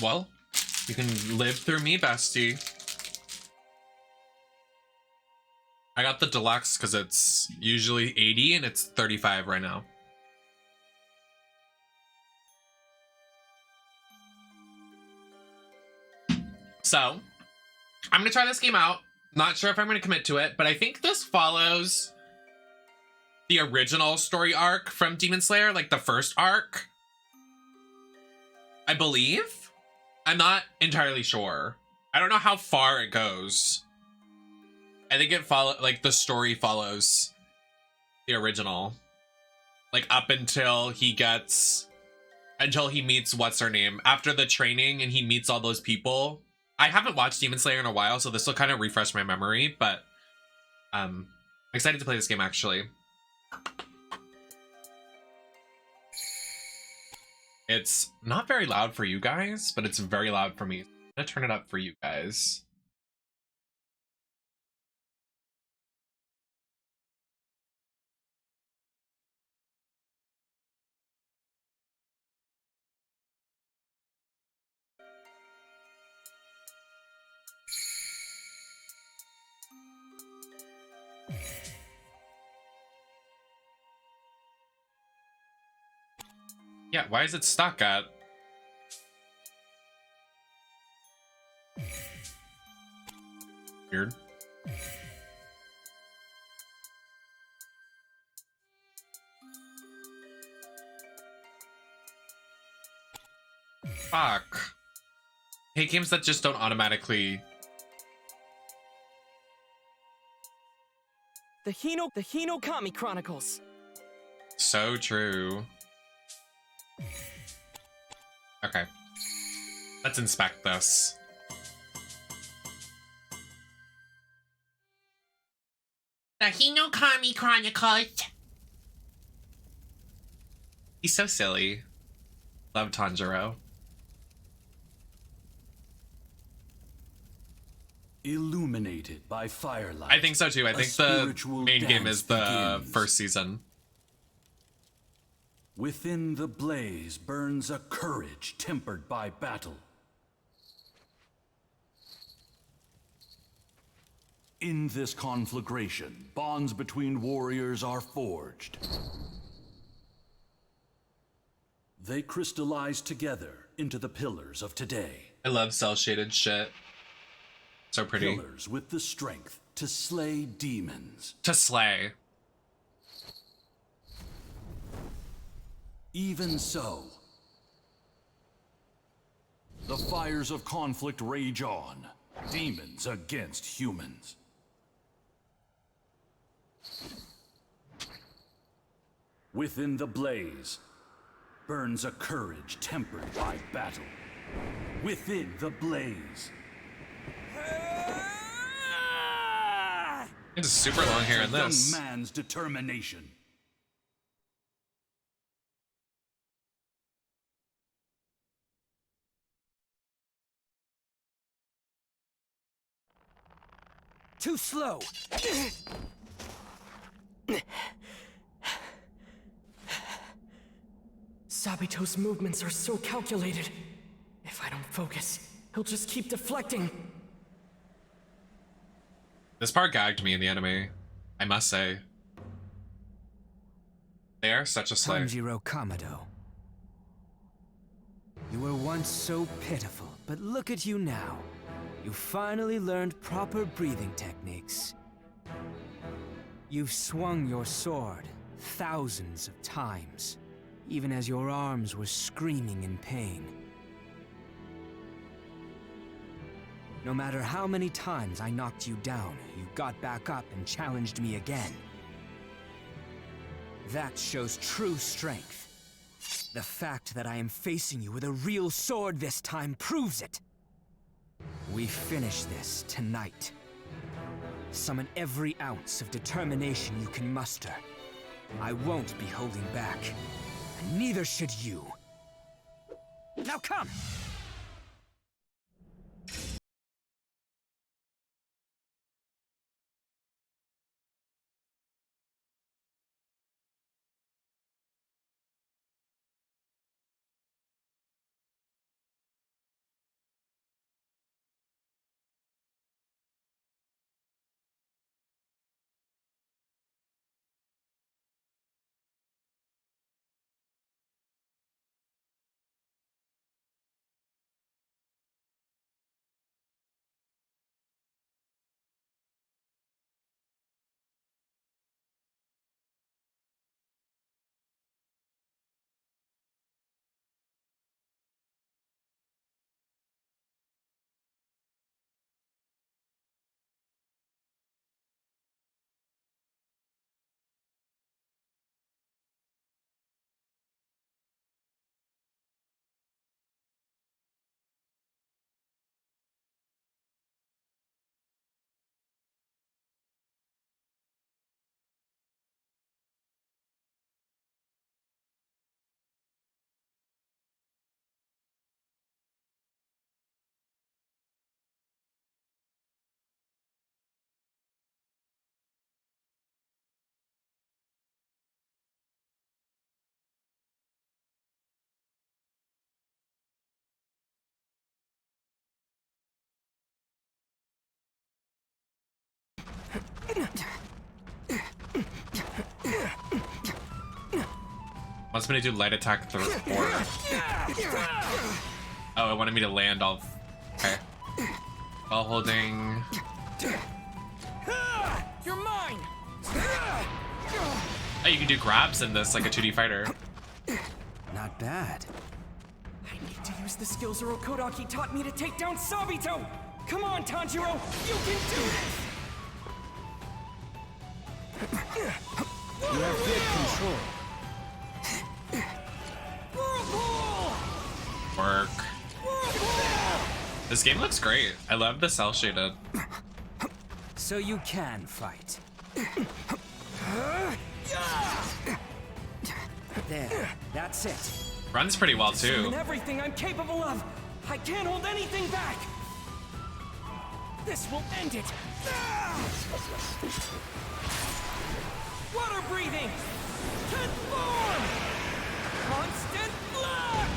Well, you can live through me, bestie. I got the deluxe because it's usually 80 and it's 35 right now. So, I'm gonna try this game out. Not sure if I'm gonna commit to it, but I think this follows the original story arc from Demon Slayer, like the first arc. I believe? I'm not entirely sure. I don't know how far it goes. I think it like the story follows the original. Like up until he meets what's her name after the training and he meets all those people. I haven't watched Demon Slayer in a while, so this will kind of refresh my memory, but I'm excited to play this game actually. It's not very loud for you guys, but it's very loud for me. I'm gonna turn it up for you guys. Yeah, why is it stuck at? Weird. Fuck. I hate games that just don't automatically. The Hinokami Chronicles. So true. Okay. Let's inspect this. The Hinokami Chronicles. He's so silly. Love Tanjiro. Illuminated by firelight. I think so too. I think the main game is the first season. Within the blaze burns a courage tempered by battle. In this conflagration, bonds between warriors are forged. They crystallize together into the pillars of today. I love cel-shaded shit. So pretty. Pillars with the strength to slay demons. To slay. Even so, the fires of conflict rage on. Demons against humans. Within the blaze burns a courage tempered by battle. Within the blaze. It's super long here in this. Young man's determination. Too slow. Sabito's movements are so calculated. If I don't focus, he'll just keep deflecting. This part gagged me in the anime, I must say. They are such a slay. Tanjiro Kamado. You were once so pitiful, but look at you now. You finally learned proper breathing techniques. You've swung your sword thousands of times, even as your arms were screaming in pain. No matter how many times I knocked you down, you got back up and challenged me again. That shows true strength. The fact that I am facing you with a real sword this time proves it. We finish this tonight. Summon every ounce of determination you can muster. I won't be holding back, and neither should you. Now come! Wants me to do light attack through 4. Oh, it wanted me to land all. Okay. While holding. You're mine! Oh, you can do grabs in this like a 2D fighter. Not bad. I need to use the skills Urokodaki taught me to take down Sabito! Come on, Tanjiro! You can do this! You have good control. Whirlpool! Work. Whirlpool! This game looks great. I love the cell shaded. So you can fight. There, that's it. Runs pretty well too. And everything I'm capable of! I can't hold anything back! This will end it! Water breathing! Tenth form! Constant flux!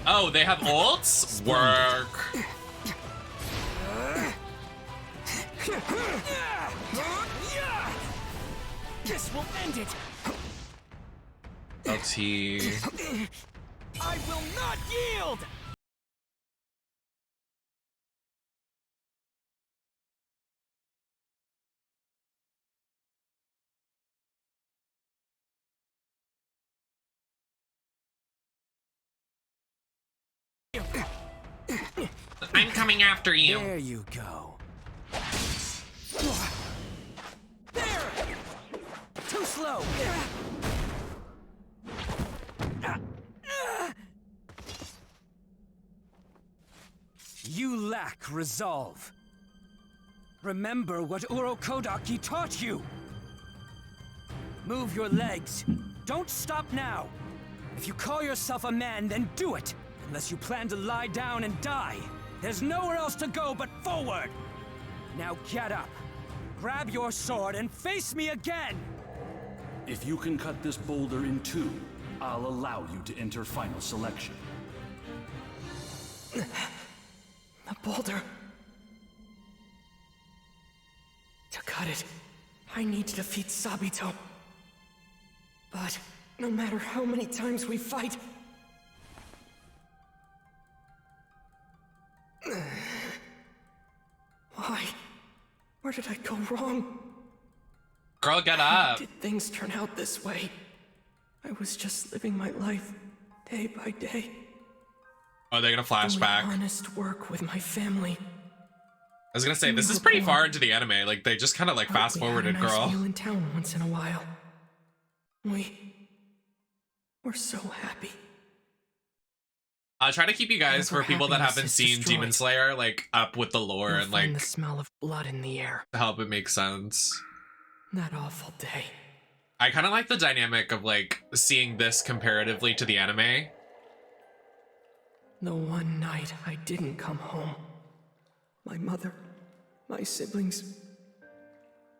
Oh, they have ults? Work. This will end it! LT. I will not yield! I'm coming after you. There you go. There! Too slow! You lack resolve. Remember what Urokodaki taught you. Move your legs. Don't stop now. If you call yourself a man, then do it. Unless you plan to lie down and die. There's nowhere else to go but forward. Now get up. Grab your sword and face me again. If you can cut this boulder in 2, I'll allow you to enter final selection. The boulder. To cut it, I need to defeat Sabito. But no matter how many times we fight... Why? Where did I go wrong? Girl, get How up. did things turn out this way? I was just living my life, day by day. Oh, they're gonna Doing flashback. honest work with my family. I was gonna say, this is pretty far into the anime. Like, they just kind of like fast forwarded, We had a nice girl. meal in town once in a while. We're so happy. I'll try to keep you guys, for Whatever people that happiness haven't is seen destroyed, Demon Slayer, like up with the lore You'll and find like the smell of blood in the air. to help it make sense. That awful day. I kind of like the dynamic of like seeing this comparatively to the anime. The one night I didn't come home. My mother, my siblings,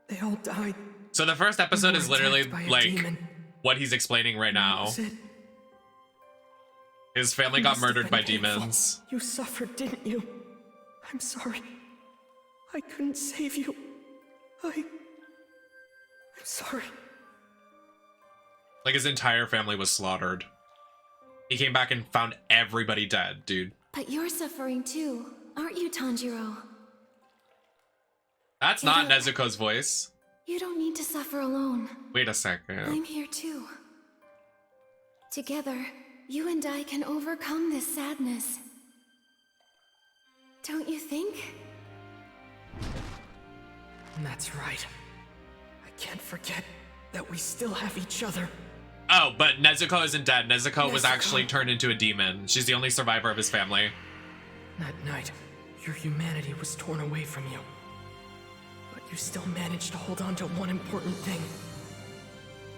they all died. So the first episode We is were literally attacked by a like demon. what he's explaining right That now. was it. His family It got must have murdered been by painful. demons. You suffered, didn't you? I'm sorry. I couldn't save you. I'm sorry. Like his entire family was slaughtered. He came back and found everybody dead, dude. But you're suffering too, aren't you, Tanjiro? That's You not don't- Nezuko's voice. You don't need to suffer alone. Wait a second. I'm here too. Together, you and I can overcome this sadness. Don't you think? That's right. I can't forget that we still have each other. Oh, but Nezuko isn't dead. Nezuko was Nezuko. actually turned into a demon. She's the only survivor of his family. That night, your humanity was torn away from you. But you still managed to hold on to one important thing.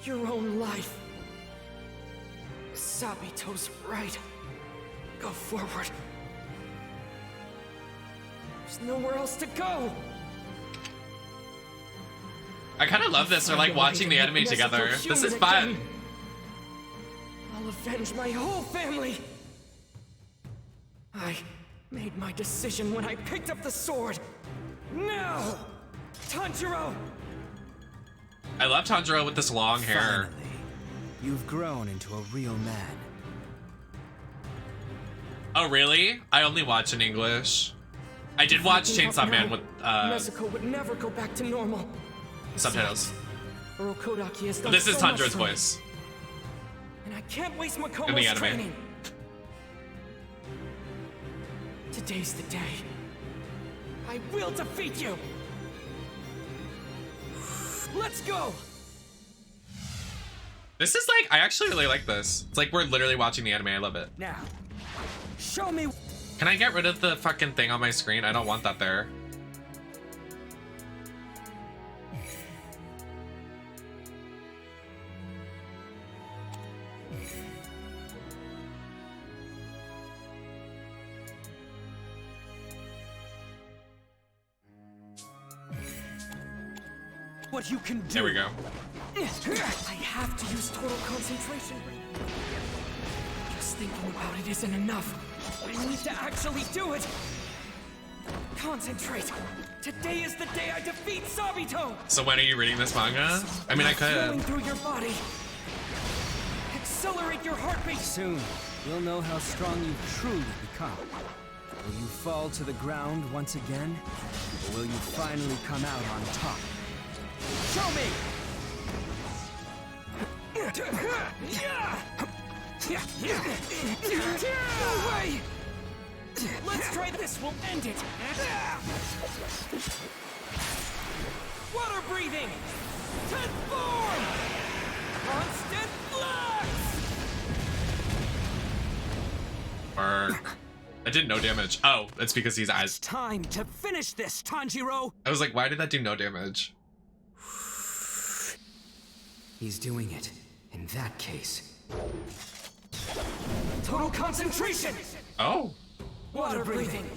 Your own life. Sabito's right. Go forward. There's nowhere else to go! I kind of love this. They're like watching the anime together. This is fun. I'll avenge my whole family! I made my decision when I picked up the sword. Now! Tanjiro! I love Tanjiro with this long hair. Finally, you've grown into a real man. Oh, really? I only watch in English. I did watch Chainsaw Man with Nezuko would never go back to normal. subtitles. Urokodaki has done This is so much Tanjiro's for me, voice. and I can't waste In the Makomo's anime. training. Today's the day. I will defeat you. Let's go. This is like, I actually really like this. It's like we're literally watching the anime. I love it. Now, show me. Can I get rid of the fucking thing on my screen? I don't want that there. What you can do. There we go. I have to use total concentration. Just thinking about it isn't enough. I need to actually do it. Concentrate. Today is the day I defeat Sabito. So when are you reading this manga? I mean, I Flowing could. through your body. Accelerate your heartbeat. Soon, you'll know how strong you've truly become. Will you fall to the ground once again? Or will you finally come out on top? Show me! No way! Let's try this. We'll end it. Water breathing. Tenth form. Constant flux. Or I did no damage. Oh, it's because he's eyes. Time to finish this, Tanjiro! I was like, why did that do no damage? He's doing it. In that case. Total concentration. Oh. Water breathing.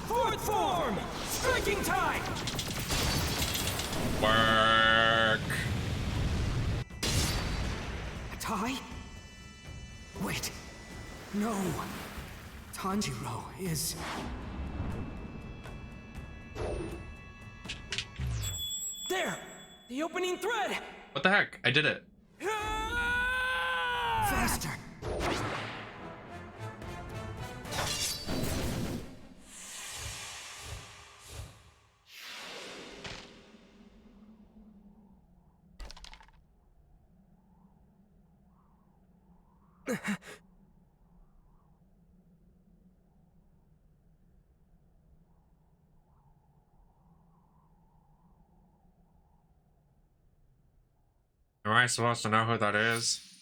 Fourth form. Striking time. Work. Tai? Wait. No. Tanjiro is... There. The opening thread. What the heck? I did it. faster. Am I supposed to know who that is?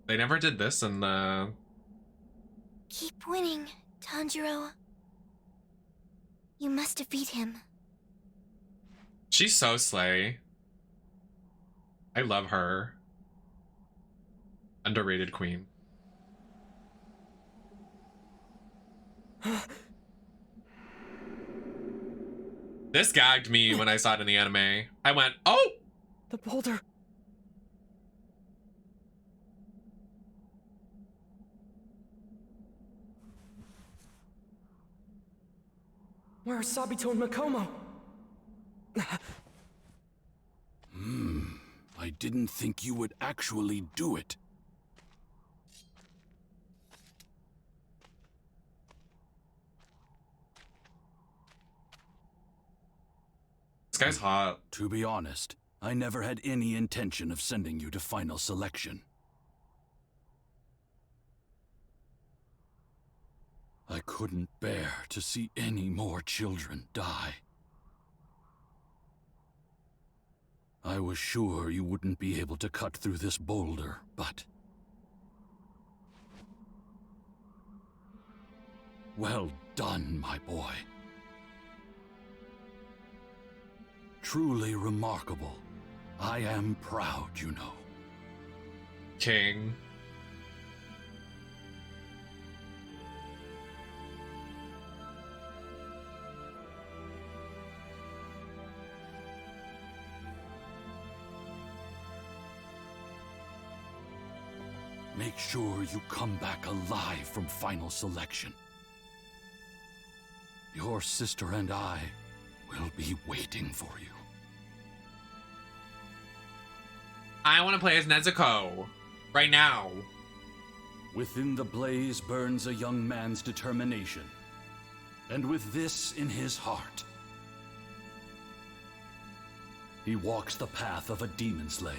They never did this in the... Keep winning, Tanjiro. You must defeat him. She's so slay. I love her. Underrated queen. This gagged me when I saw it in the anime. I went, oh! The boulder. Where are Sabito and Makomo? I didn't think you would actually do it. This guy's hot. To be honest, I never had any intention of sending you to final selection. I couldn't bear to see any more children die. I was sure you wouldn't be able to cut through this boulder, but... Well done, my boy. Truly remarkable. I am proud, you know. King. Make sure you come back alive from final selection. Your sister and I will be waiting for you. I want to play as Nezuko. Right now. Within the blaze burns a young man's determination. And with this in his heart, he walks the path of a demon slayer.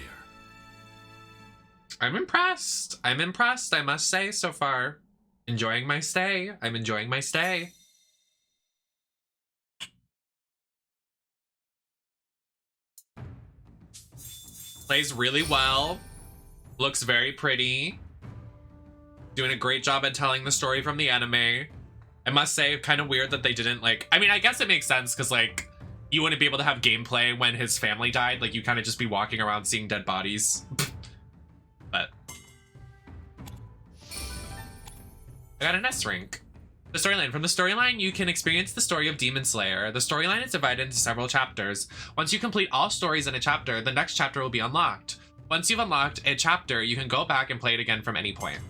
I'm impressed. I'm impressed, I must say, so far. Enjoying my stay. I'm enjoying my stay. Plays really well. Looks very pretty. Doing a great job at telling the story from the anime. I must say, kind of weird that they didn't, like... I mean, I guess it makes sense, because, like, you wouldn't be able to have gameplay when his family died. Like, you kind of just be walking around seeing dead bodies. But... I got an S rank. The storyline. From the storyline, you can experience the story of Demon Slayer. The storyline is divided into several chapters. Once you complete all stories in a chapter, the next chapter will be unlocked. Once you've unlocked a chapter, you can go back and play it again from any point.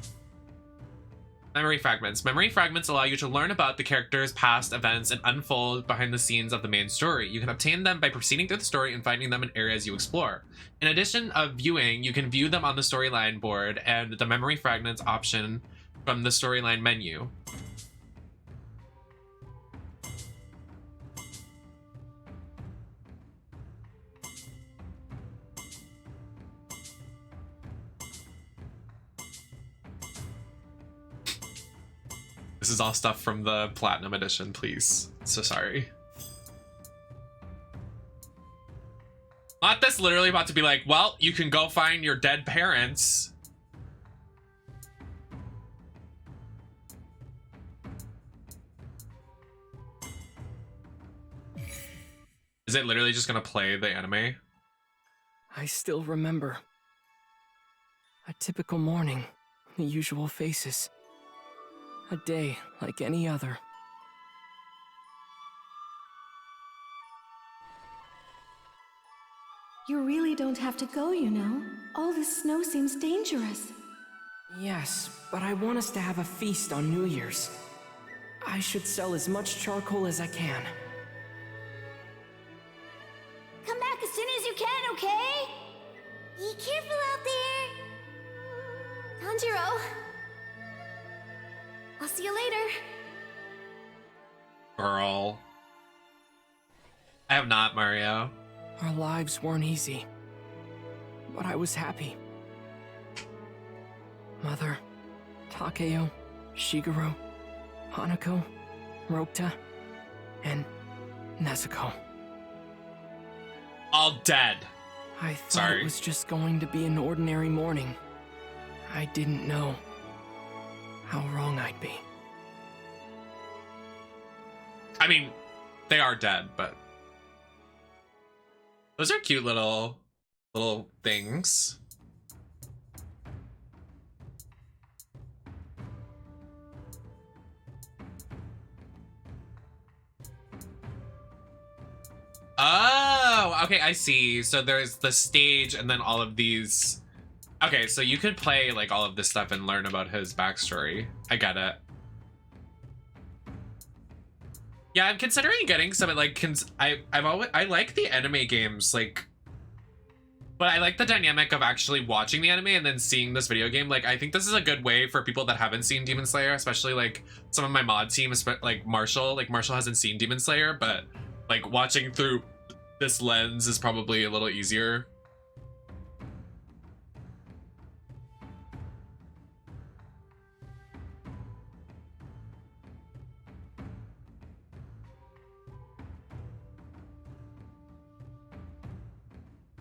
Memory fragments. Memory fragments allow you to learn about the characters' past events and unfold behind the scenes of the main story. You can obtain them by proceeding through the story and finding them in areas you explore. In addition of viewing, you can view them on the storyline board and the memory fragments option from the storyline menu. This is all stuff from the Platinum Edition, please. So sorry. Not this literally about to be like, well, you can go find your dead parents. Is it literally just gonna play the anime? I still remember. A typical morning, the usual faces. A day like any other. You really don't have to go, you know. All this snow seems dangerous. Yes, but I want us to have a feast on New Year's. I should sell as much charcoal as I can. Come back as soon as you can, okay? Be careful out there. Tanjiro. I'll see you later. Girl. I have not, Mario. Our lives weren't easy, but I was happy. Mother, Takeo, Shigeru, Hanako, Rokta, and Nezuko. All dead. I thought Sorry. it was just going to be an ordinary morning. I didn't know how wrong I'd be. I mean, they are dead, but those are cute little things. Oh, okay, I see. So there's the stage and then all of these. Okay, so you could play like all of this stuff and learn about his backstory. I get it. Yeah, I'm considering getting some like I like the anime games, like, but I like the dynamic of actually watching the anime and then seeing this video game. Like, I think this is a good way for people that haven't seen Demon Slayer, especially like some of my mod team, like Marshall. Like Marshall hasn't seen Demon Slayer, but like watching through this lens is probably a little easier.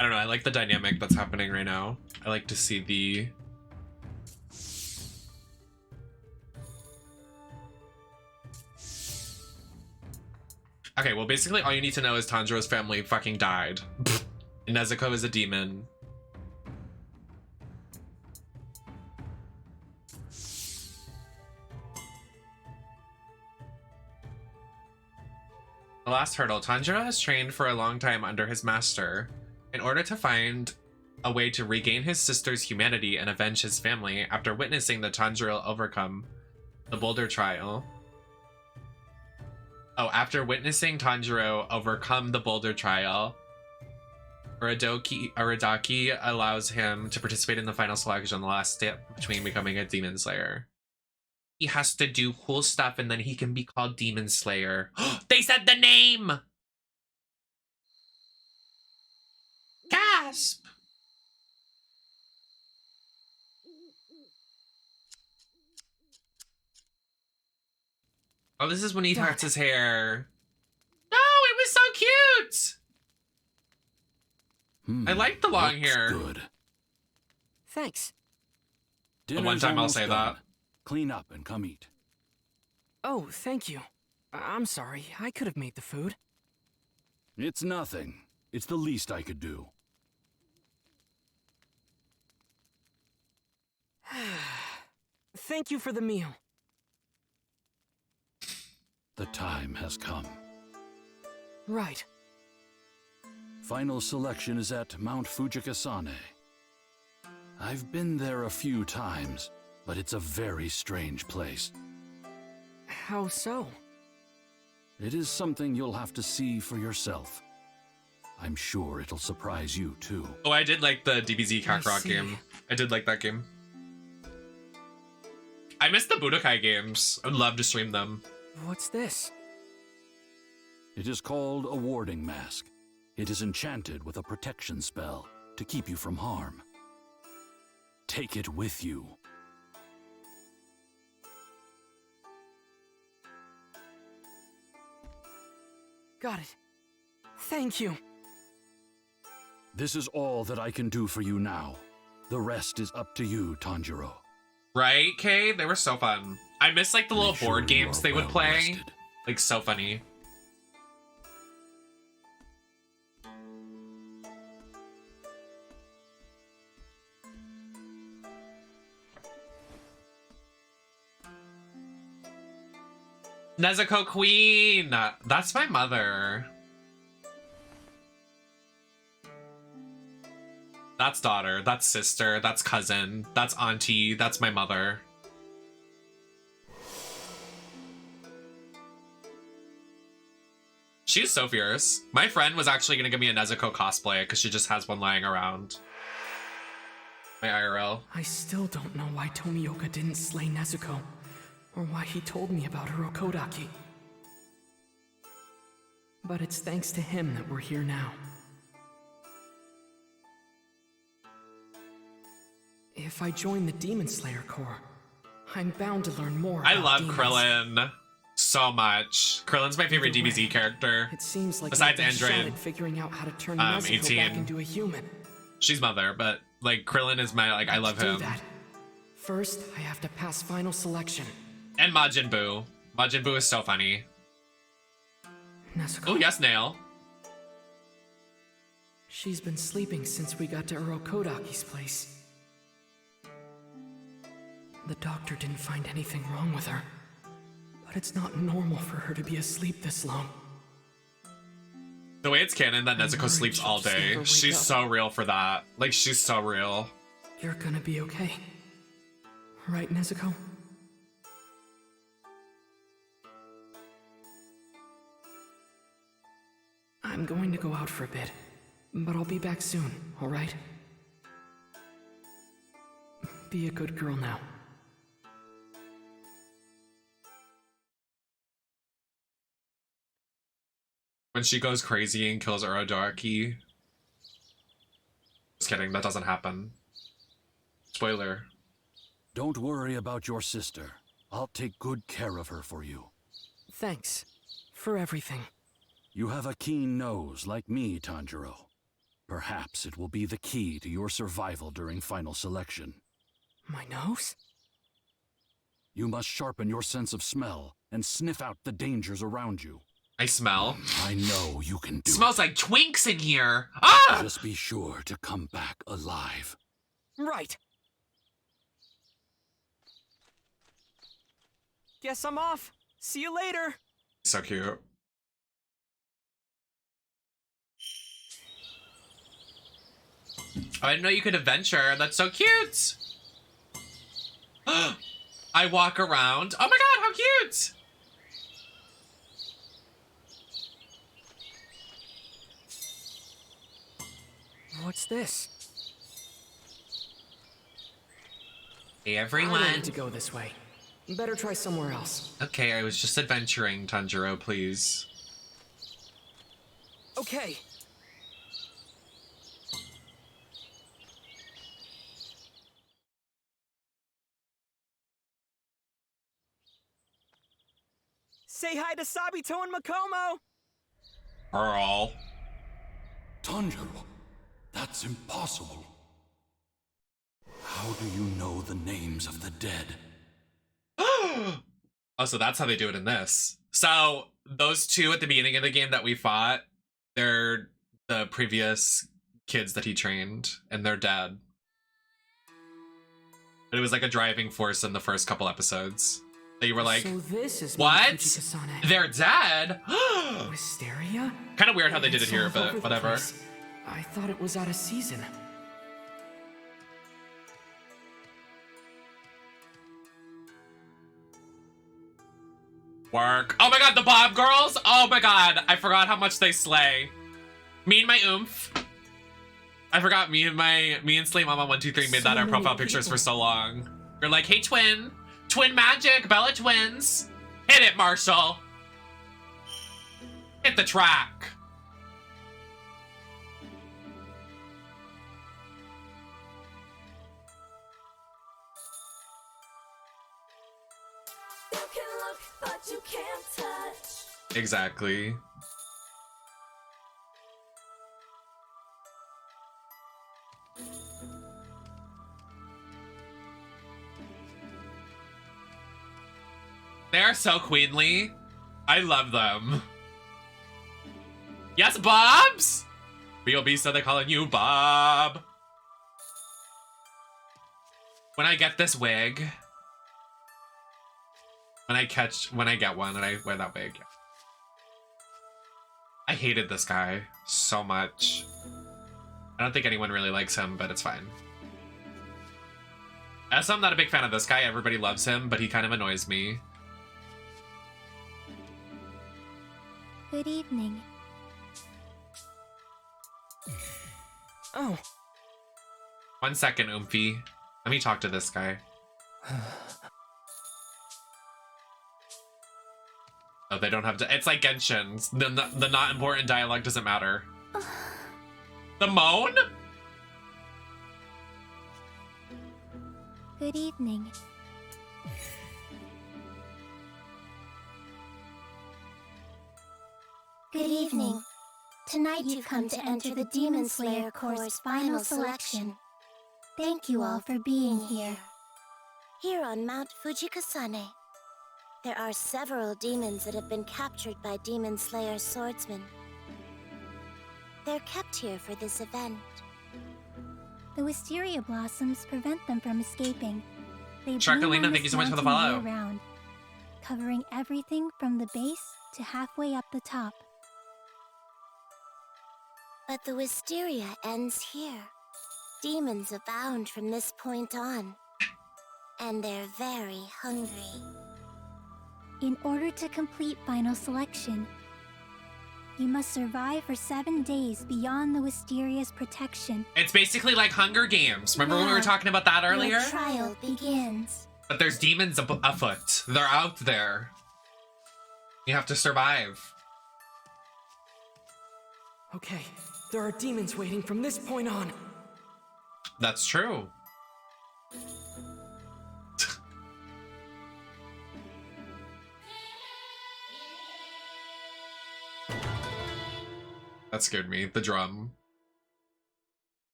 I don't know, I like the dynamic that's happening right now. I like to see the... Okay, well basically all you need to know is Tanjiro's family fucking died. And Nezuko is a demon. The last hurdle. Tanjiro has trained for a long time under his master. In order to find a way to regain his sister's humanity and avenge his family after witnessing the Tanjiro overcome the boulder trial. Oh, after witnessing Tanjiro overcome the boulder trial, Aradaki allows him to participate in the final selection, the last step between becoming a demon slayer. He has to do cool stuff and then he can be called Demon Slayer. They said the name! Gasp! Oh, this is when he parts his hair. No, it was so cute! I like the long hair. Good. Thanks. The one time I'll say that. Clean up and come eat. Oh, thank you. I'm sorry. I could have made the food. It's nothing. It's the least I could do. Thank you for the meal. The time has come. Right. Final selection is at Mount Fujikasane. I've been there a few times, but it's a very strange place. How so? It is something you'll have to see for yourself. I'm sure it'll surprise you, too. Oh, I did like the DBZ I Kakarot see. game. I did like that game. I missed the Budokai games. I would love to stream them. What's this? It is called a warding mask. It is enchanted with a protection spell to keep you from harm. Take it with you. Got it. Thank you. This is all that I can do for you now. The rest is up to you, Tanjiro. Right, Kay? They were so fun. I miss like the little Make sure board you games are they would well play. rested. Like so funny. Nezuko Queen! That's my mother. That's daughter, that's sister, that's cousin, that's auntie, that's my mother. She's so fierce. My friend was actually gonna give me a Nezuko cosplay because she just has one lying around. My IRL. I still don't know why Tomioka didn't slay Nezuko, or why he told me about Urokodaki. But it's thanks to him that we're here now. If I join the Demon Slayer Corps, I'm bound to learn more I about love demons. Krillin so much. Krillin's my favorite Either way, DBZ character. It seems like Besides nothing's shot Android, at figuring out how to turn Nezuko 18. back into a human. She's mother, but like Krillin is my I love To do him. that, first I have to pass final selection. And Majin Buu. Majin Buu is so funny. Nezuko. Oh yes, Nail. She's been sleeping since we got to Urokodaki's place. The doctor didn't find anything wrong with her, but it's not normal for her to be asleep this long. The way it's canon that Nezuko worried sleeps she'll all just day. never wake She's up. so real for that. Like she's so real. You're gonna be okay. Right, Nezuko? I'm going to go out for a bit, but I'll be back soon, alright? Be a good girl now. When she goes crazy and kills Urokodaki. Just kidding, that doesn't happen. Spoiler. Don't worry about your sister. I'll take good care of her for you. Thanks for everything. You have a keen nose like me, Tanjiro. Perhaps it will be the key to your survival during final selection. My nose? You must sharpen your sense of smell and sniff out the dangers around you. I smell. I know you can do Smells it. like twinks in here. Ah! Just be sure to come back alive. Right. Guess I'm off. See you later. So cute. I didn't know you could adventure. That's so cute. I walk around. Oh my god, how cute! What's this? Hey I everyone. don't need to go this way. Better try somewhere else. Okay, I was just adventuring, Tanjiro, please. Okay. Say hi to Sabito and Makomo! Earl. Tanjiro, that's impossible. How do you know the names of the dead? Oh, so that's how they do it in this. So those two at the beginning of the game that we fought, they're the previous kids that he trained, and they're dead. But it was like a driving force in the first couple episodes. That you were like, so this is what? Fujikasane. They're dead? Wisteria? Kind of weird how they did it It's here, all over but the whatever. place. I thought it was out of season. Work. Oh my god, the Bob girls! Oh my god, I forgot how much they slay. Me and my oomph. I forgot me and Slay Mama 123 made So that our many profile pictures people. for so long. You're like, hey twin. Twin magic, Bella twins. Hit it, Marshall. Hit the track. You can look, but you can't touch. Exactly. They're so queenly. I love them. Yes, Bobs! B.O.B. said they're calling you Bob. When I get this wig, when I get one and I wear that wig. I hated this guy so much. I don't think anyone really likes him, but it's fine. As I'm not a big fan of this guy, everybody loves him, but he kind of annoys me. Good evening. Oh, 1 second, Oomphy. Let me talk to this guy. Oh, they don't have to. It's like Genshin. The not important dialogue doesn't matter. The moan? Good evening. Good evening. Tonight you've come to enter the Demon Slayer Corps' final selection. Thank you all for being here. Here on Mount Fujikasane, there are several demons that have been captured by Demon Slayer swordsmen. They're kept here for this event. The wisteria blossoms prevent them from escaping. They Sharkalina, bloom on thank you so much for the mountain follow. year-round, covering everything from the base to halfway up the top. But the wisteria ends here. Demons abound from this point on, and they're very hungry. In order to complete final selection, you must survive for 7 days beyond the Wisteria's protection. It's basically like Hunger Games. Remember when we were Now, talking about that earlier? Your trial begins. But there's demons afoot. They're out there. You have to survive. okay. There are demons waiting from this point on. That's true. That scared me. The drum.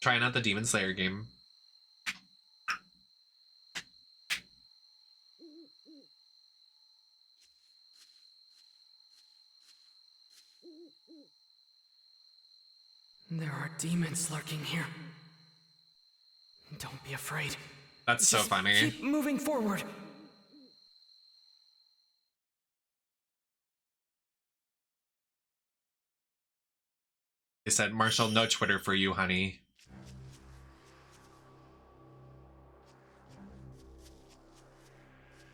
Trying out the Demon Slayer game. There are demons lurking here. Don't be afraid. That's so Just funny. Keep moving forward. They said, Marshall, no Twitter for you, honey.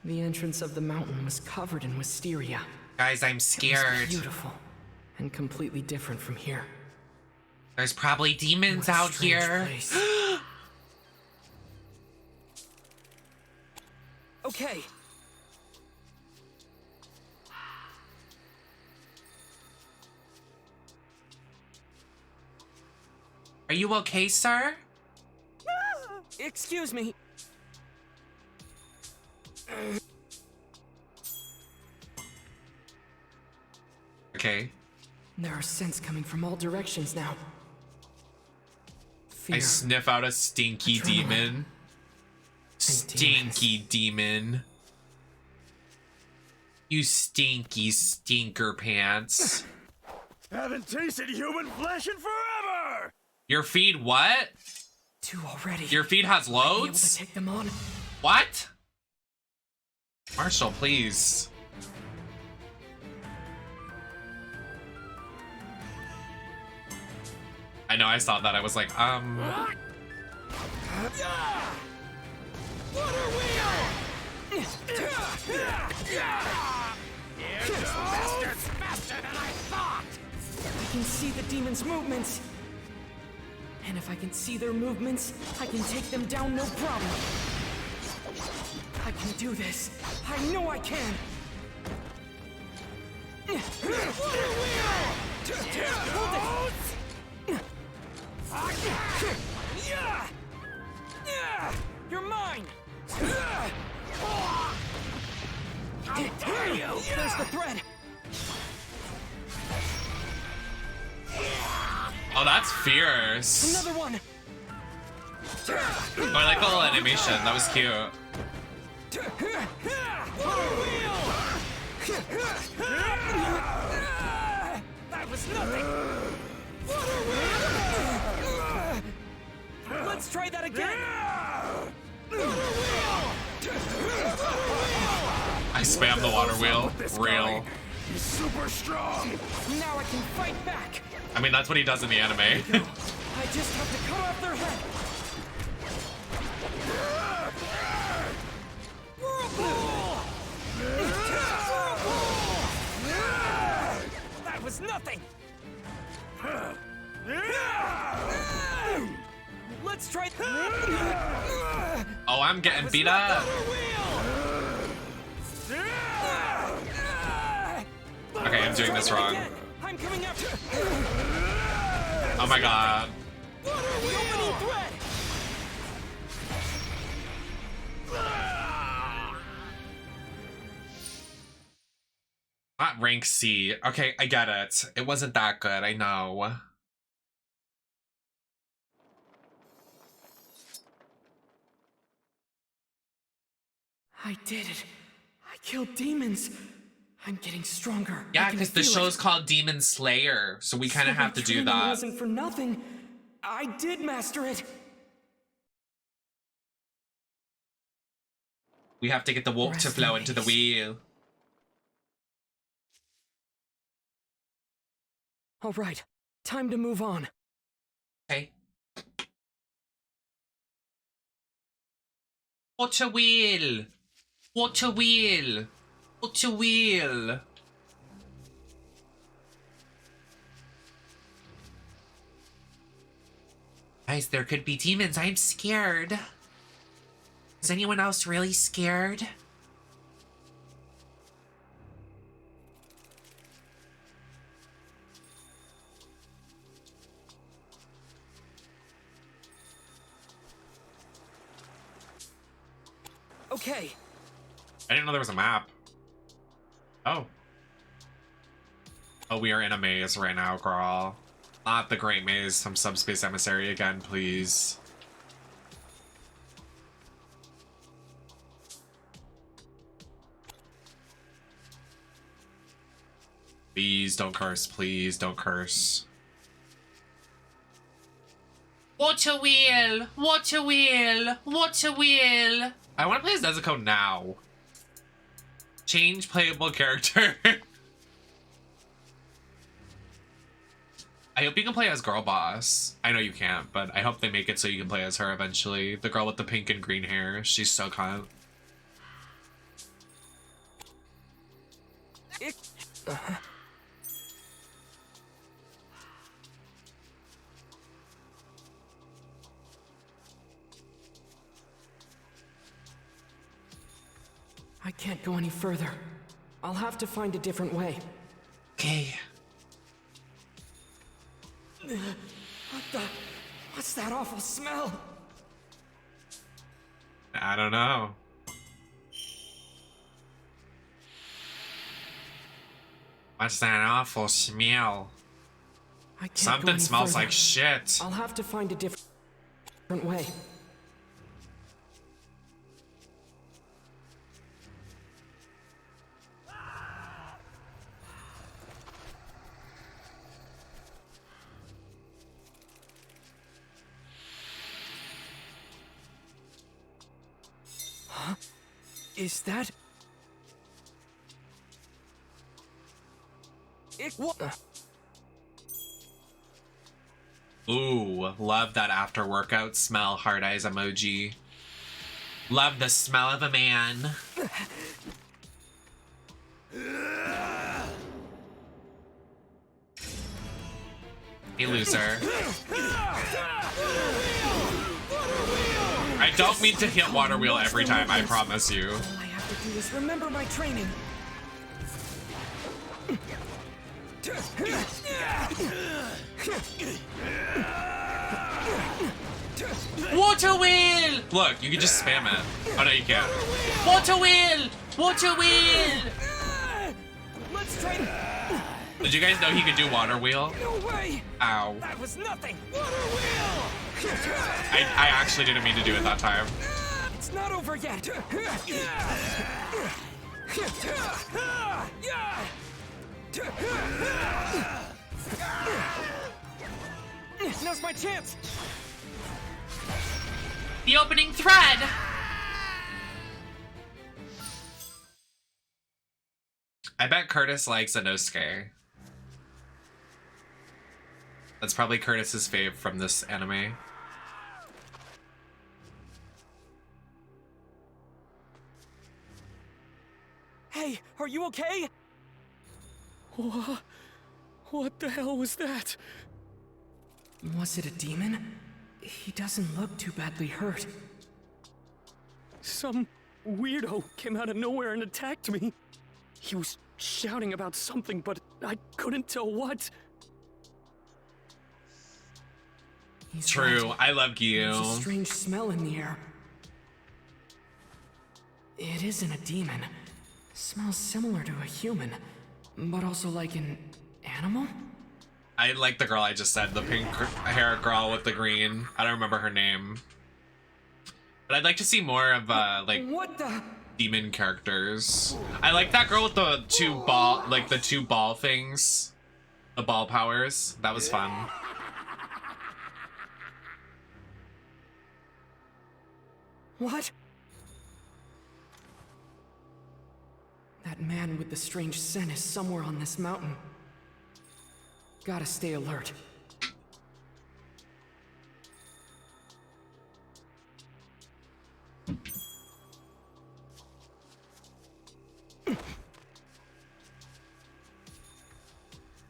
The entrance of the mountain was covered in wisteria. Guys, I'm It was scared. beautiful and completely different from here. There's probably demons What a out strange here. place. Okay. Are you okay, sir? Excuse me. Okay. There are scents coming from all directions now. Fear. I sniff out a stinky Adrenaline. demon. Stinky demon. You stinky stinker pants. Haven't tasted human flesh in forever! Your feed what? 2 already. Your feed has Be able to loads? take them on. What? Marshall, please. I know, I saw that. I was like, Water wheel! Bastards faster than I thought! I can see the demon's movements. And if I can see their movements, I can take them down no problem. I can do this. I know I can. Water wheel! Hold You're mine! How dare you! There's the thread! oh, that's fierce. Another one! Oh, I like the little animation. That was cute. That was nothing! Let's try that again! I spam the water wheel. Real. He's super strong! Now I can fight back! I mean, that's what he does in the anime. I just have to cut off their head! Whirlpool! That was nothing! Let's try. Oh, I'm getting beat up. Okay, I'm doing this wrong. I'm coming after. Oh my god. The opening thread. Not rank C. Okay, I get it. It wasn't that good, I know. I did it. I killed demons. I'm getting stronger. Yeah, I can because the feel show's it. called Demon Slayer, so we kind of So have to my do training that. wasn't for nothing. I did master it. We have to get the wolf to Rest flow in into the peace. wheel. All right, time to move on. Okay. Water wheel! Water wheel! Water wheel! Guys, there could be demons. I'm scared. Is anyone else really scared? Okay. I didn't know there was a map. Oh. Oh, we are in a maze right now, girl. Not the Great Maze from Subspace Emissary again, please. Please don't curse. Please don't curse. Water wheel! Water wheel! Water wheel! I want to play as Nezuko now. Change playable character. I hope you can play as Girl Boss. I know you can't, but I hope they make it so you can play as her eventually. The girl with the pink and green hair. She's so cunt. I can't go any further. I'll have to find a different way. Okay. What's that awful smell? I don't know. What's that awful smell? I can't go Something any smells further. like shit. I'll have to find a different way. Huh? Is that... What? Ooh, love that after workout smell, hard eyes emoji. Love the smell of a man. Hey, loser. I don't mean to hit water wheel every time, I promise you. All I have to do is remember my training. Water wheel! Look, you can just spam it. Oh no, you can't. Water wheel! Water wheel! Let's train. Did you guys know he could do water wheel? No way! Ow. That was nothing. Water wheel! I actually didn't mean to do it that time. It's not over yet. Now's my chance. The opening thread! I bet Curtis likes Inosuke. That's probably Curtis's fave from this anime. Hey, are you okay? What the hell was that? Was it a demon? He doesn't look too badly hurt. Some weirdo came out of nowhere and attacked me. He was shouting about something, but I couldn't tell what. He's True, right. I love There's a Guillaume. strange smell in the air. It isn't a demon. Smells similar to a human, but also like an animal? I like the girl I just said, the pink hair girl with the green. I don't remember her name. But I'd like to see more of like What the? demon characters. I like that girl with the two ball things. The ball powers. That was fun. What? That man with the strange scent is somewhere on this mountain. Gotta stay alert.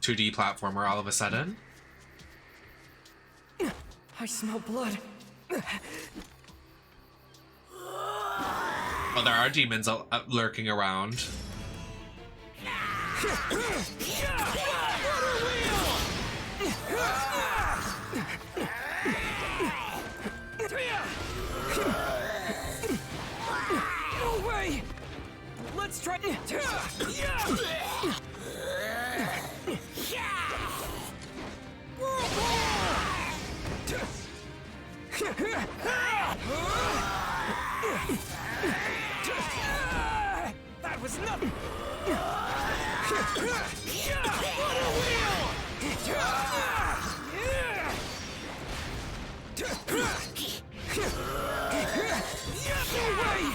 .2D platformer all of a sudden. I smell blood. Well, there are demons lurking around. No way! Let's try. That was nothing. No way!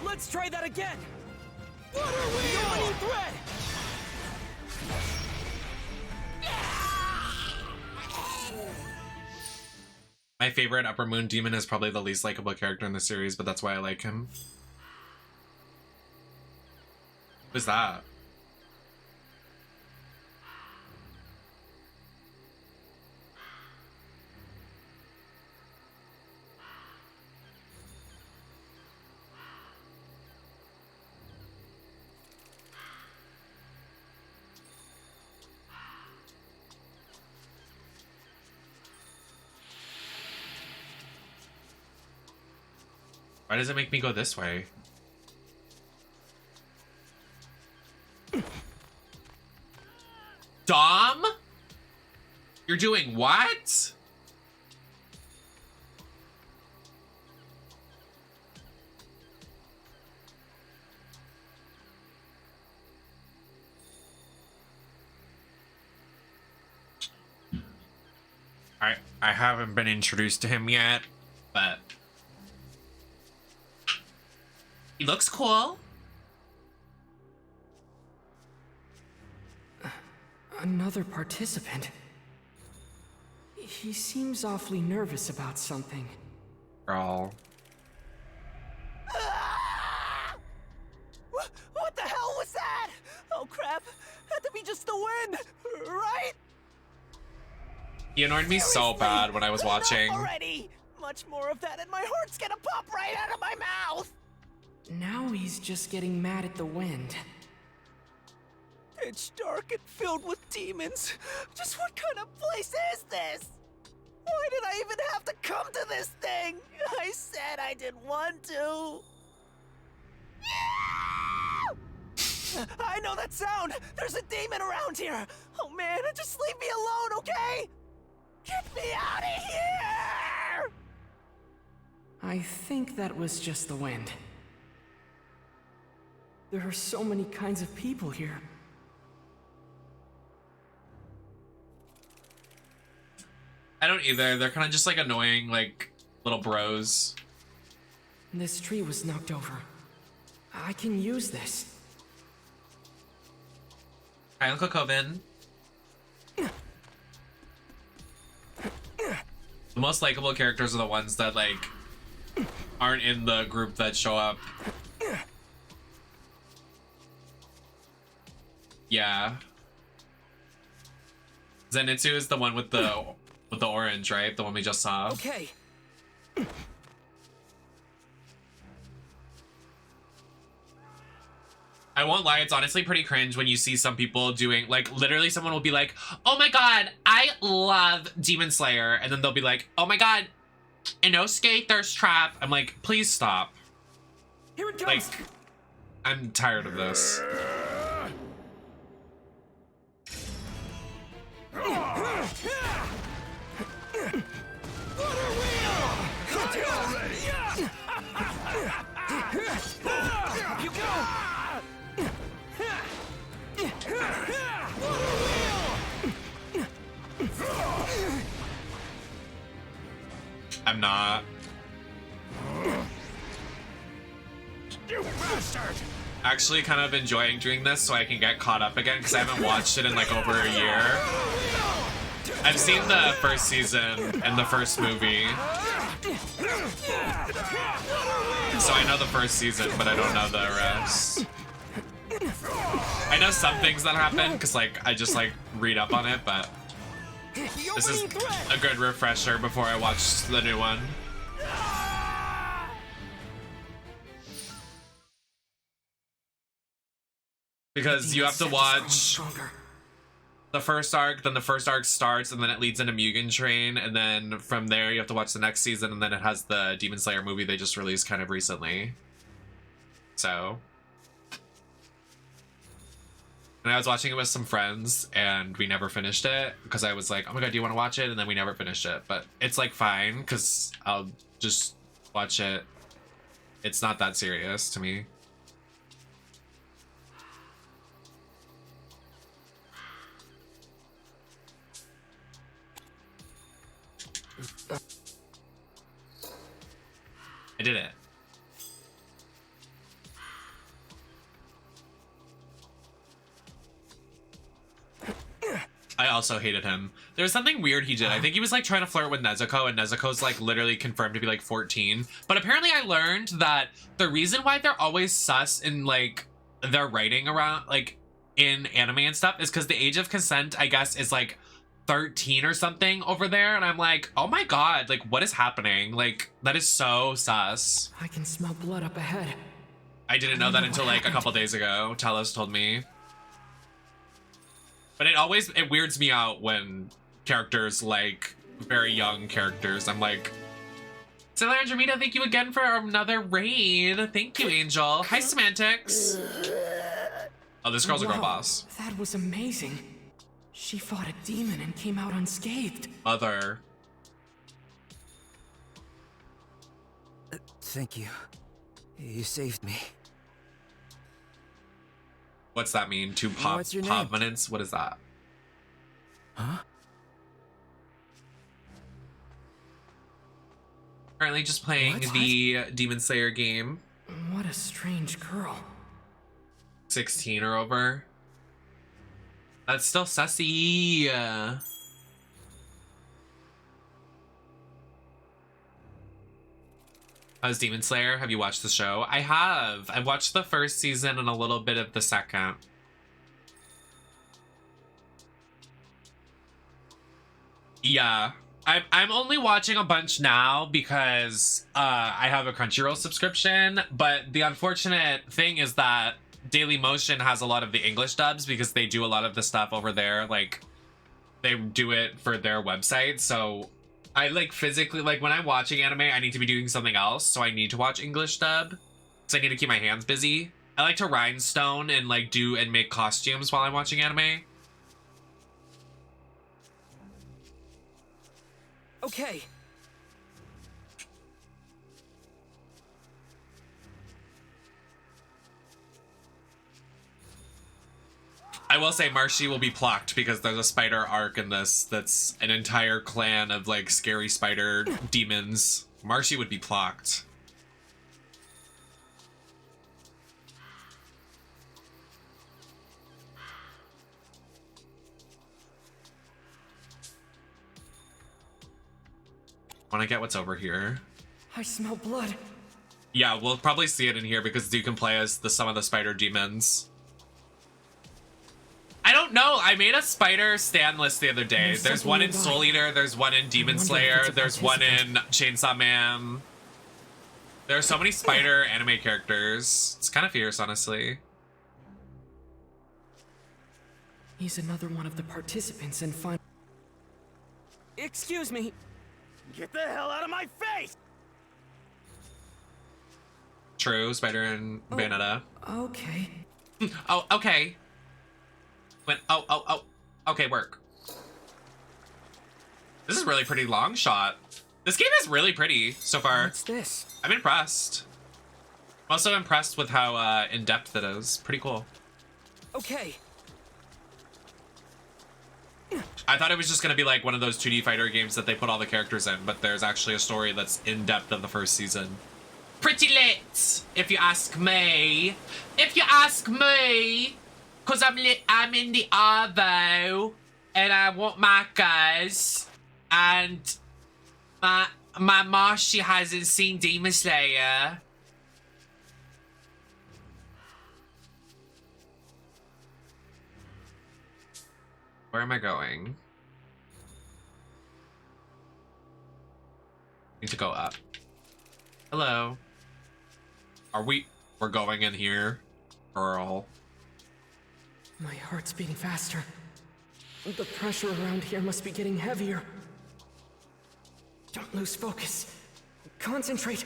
Let's try that again. Water wheel! Thread. My favorite Upper Moon Demon is probably the least likable character in the series, but that's why I like him. Who's that? Why does it make me go this way? Dom? You're doing what? I haven't been introduced to him yet, but he looks cool. Another participant. He seems awfully nervous about something. Girl. What the hell was that? Oh crap! Had to be just the wind, right? He annoyed me so bad when I was watching. Already, much more of that, and my heart's gonna pop right out of my mouth. Now he's just getting mad at the wind. It's dark and filled with demons. Just what kind of place is this? Why did I even have to come to this thing? I said I didn't want to. I know that sound! There's a demon around here! Oh man, just leave me alone, okay? Get me out of here! I think that was just the wind. There are so many kinds of people here. I don't either. They're kind of just like annoying, like little bros. This tree was knocked over. I can use this. Hi, Uncle Coven. The most likable characters are the ones that like aren't in the group that show up. Yeah. Zenitsu is the one with the orange, right? The one we just saw. Okay. I won't lie, it's honestly pretty cringe when you see some people doing, like, literally someone will be like, oh my god, I love Demon Slayer. And then they'll be like, oh my god, Inosuke Thirst Trap. I'm like, please stop. Here it Like, comes. I'm tired of this. You go. I'm not. You bastard! Actually kind of enjoying doing this so I can get caught up again because I haven't watched it in like over a year. I've seen the first season and the first movie. So I know the first season, but I don't know the rest. I know some things that happen because like I just like read up on it, but this is a good refresher before I watch the new one. Because you have to watch the first arc, then the first arc starts, and then it leads into Mugen Train, and then from there you have to watch the next season, and then it has the Demon Slayer movie they just released kind of recently. So. And I was watching it with some friends, and we never finished it, because I was like, oh my god, do you want to watch it? And then we never finished it. But it's like fine, because I'll just watch it. It's not that serious to me. I did it. I also hated him. There was something weird he did. I think he was like trying to flirt with Nezuko, and Nezuko's like literally confirmed to be like 14. But apparently I learned that the reason why they're always sus in like their writing around like in anime and stuff is because the age of consent, I guess, is like 13 or something over there. And I'm like, oh my god, like what is happening? Like that is so sus. I can smell blood up ahead. I didn't know that until like a couple days ago. Talos told me. But it weirds me out when characters like very young characters. I'm like, Sailor Andromeda, thank you again for another raid. Thank you, Angel. Hi, Semantics. Oh, this girl's a girl boss. That was amazing. She fought a demon and came out unscathed. Mother. Thank you. You saved me. What's that mean? Two What's your name? prominence? What is that? Huh? Currently just playing What? the Demon Slayer game. What a strange girl. 16 or over. That's still sussy. How's Demon Slayer? Have you watched the show? I have. I've watched the first season and a little bit of the second. Yeah. I'm only watching a bunch now because I have a Crunchyroll subscription, but the unfortunate thing is that Daily Motion has a lot of the English dubs because they do a lot of the stuff over there. Like, they do it for their website, so I like physically, like when I'm watching anime, I need to be doing something else, so I need to watch English dub because I need to keep my hands busy. I like to rhinestone and like do and make costumes while I'm watching anime. Okay. I will say Marshy will be plucked because there's a spider arc in this that's an entire clan of like scary spider demons. Marshy would be plucked. Want to get what's over here? I smell blood. Yeah, we'll probably see it in here because you can play as some of the spider demons. I don't know. I made a spider stand list the other day. There's one in Soul Eater. There's one in Demon Slayer. There's one in Chainsaw Man. There are so many spider anime characters. It's kind of fierce, honestly. He's another one of the participants in final. Excuse me. Get the hell out of my face! True, Spider and Bayonetta. Okay. Oh, okay. Okay, work. This is really pretty long shot. This game is really pretty so far. What's this? I'm impressed. I'm also impressed with how in-depth it is. Pretty cool. Okay. I thought it was just gonna be like one of those 2D fighter games that they put all the characters in, but there's actually a story that's in depth of the first season. Pretty lit, if you ask me. If you ask me, cause I'm in the Arvo, and I want macas, and my Marshy hasn't seen Demon Slayer. Where am I going? Need to go up. Hello. We're going in here, girl. My heart's beating faster. The pressure around here must be getting heavier. Don't lose focus. Concentrate.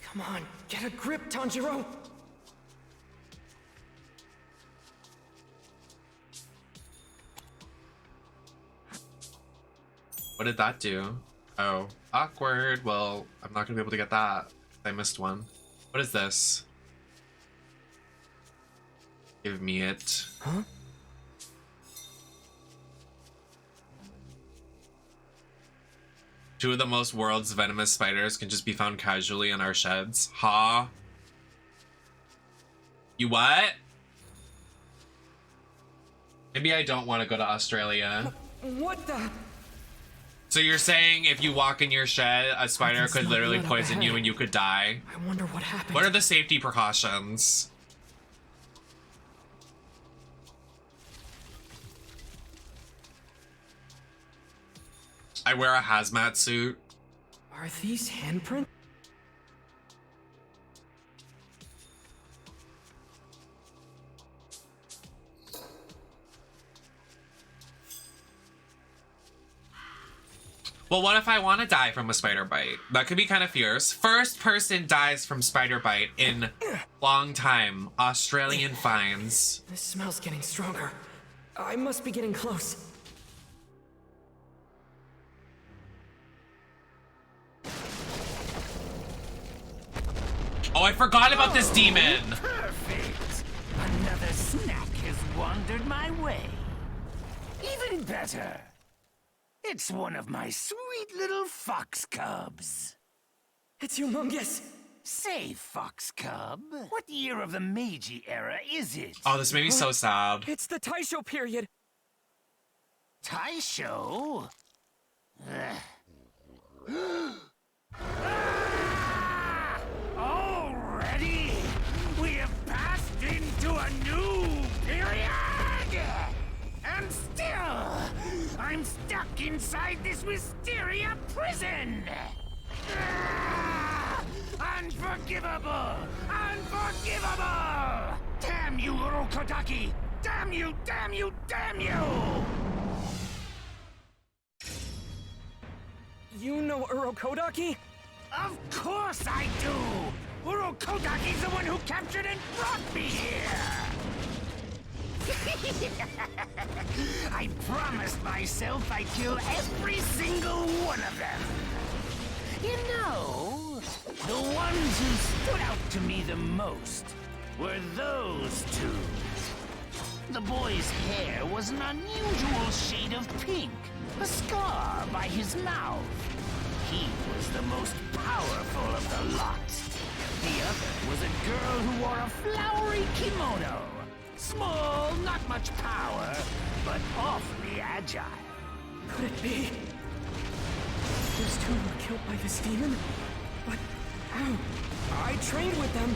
Come on, get a grip, Tanjiro. What did that do? Oh, awkward. Well, I'm not gonna be able to get that. I missed one. What is this? Give me it. Huh? Two of the most world's venomous spiders can just be found casually in our sheds. Ha. You what? Maybe I don't want to go to Australia. What the? So you're saying if you walk in your shed, a spider can could smell literally blood up poison you ahead. and you could die? I wonder what happened. What are the safety precautions? I wear a hazmat suit. Are these handprints? Well, what if I want to die from a spider bite? That could be kind of fierce. First person dies from spider bite in long time. Australian finds. This smell's getting stronger. I must be getting close. Oh, I forgot about this demon. Perfect! Another snack has wandered my way. Even better. It's one of my sweet little fox cubs. It's humongous. Say, fox cub, what year of the Meiji era is it? Oh, this made me so sad. It's the Taisho period. Taisho? Already? We have passed into a new period! And still, I'm stuck inside this Wisteria prison! Unforgivable! Unforgivable! Damn you, Urokodaki! Damn you, damn you, damn you! You know Urokodaki? Of course I do! Urokodaki's the one who captured and brought me here! I promised myself I'd kill every single one of them! You know, the ones who stood out to me the most were those two. The boy's hair was an unusual shade of pink, a scar by his mouth. He was the most powerful of the lot. The other was a girl who wore a flowery kimono. Small, not much power, but awfully agile. Could it be? Those two were killed by this demon? But how? I trained with them.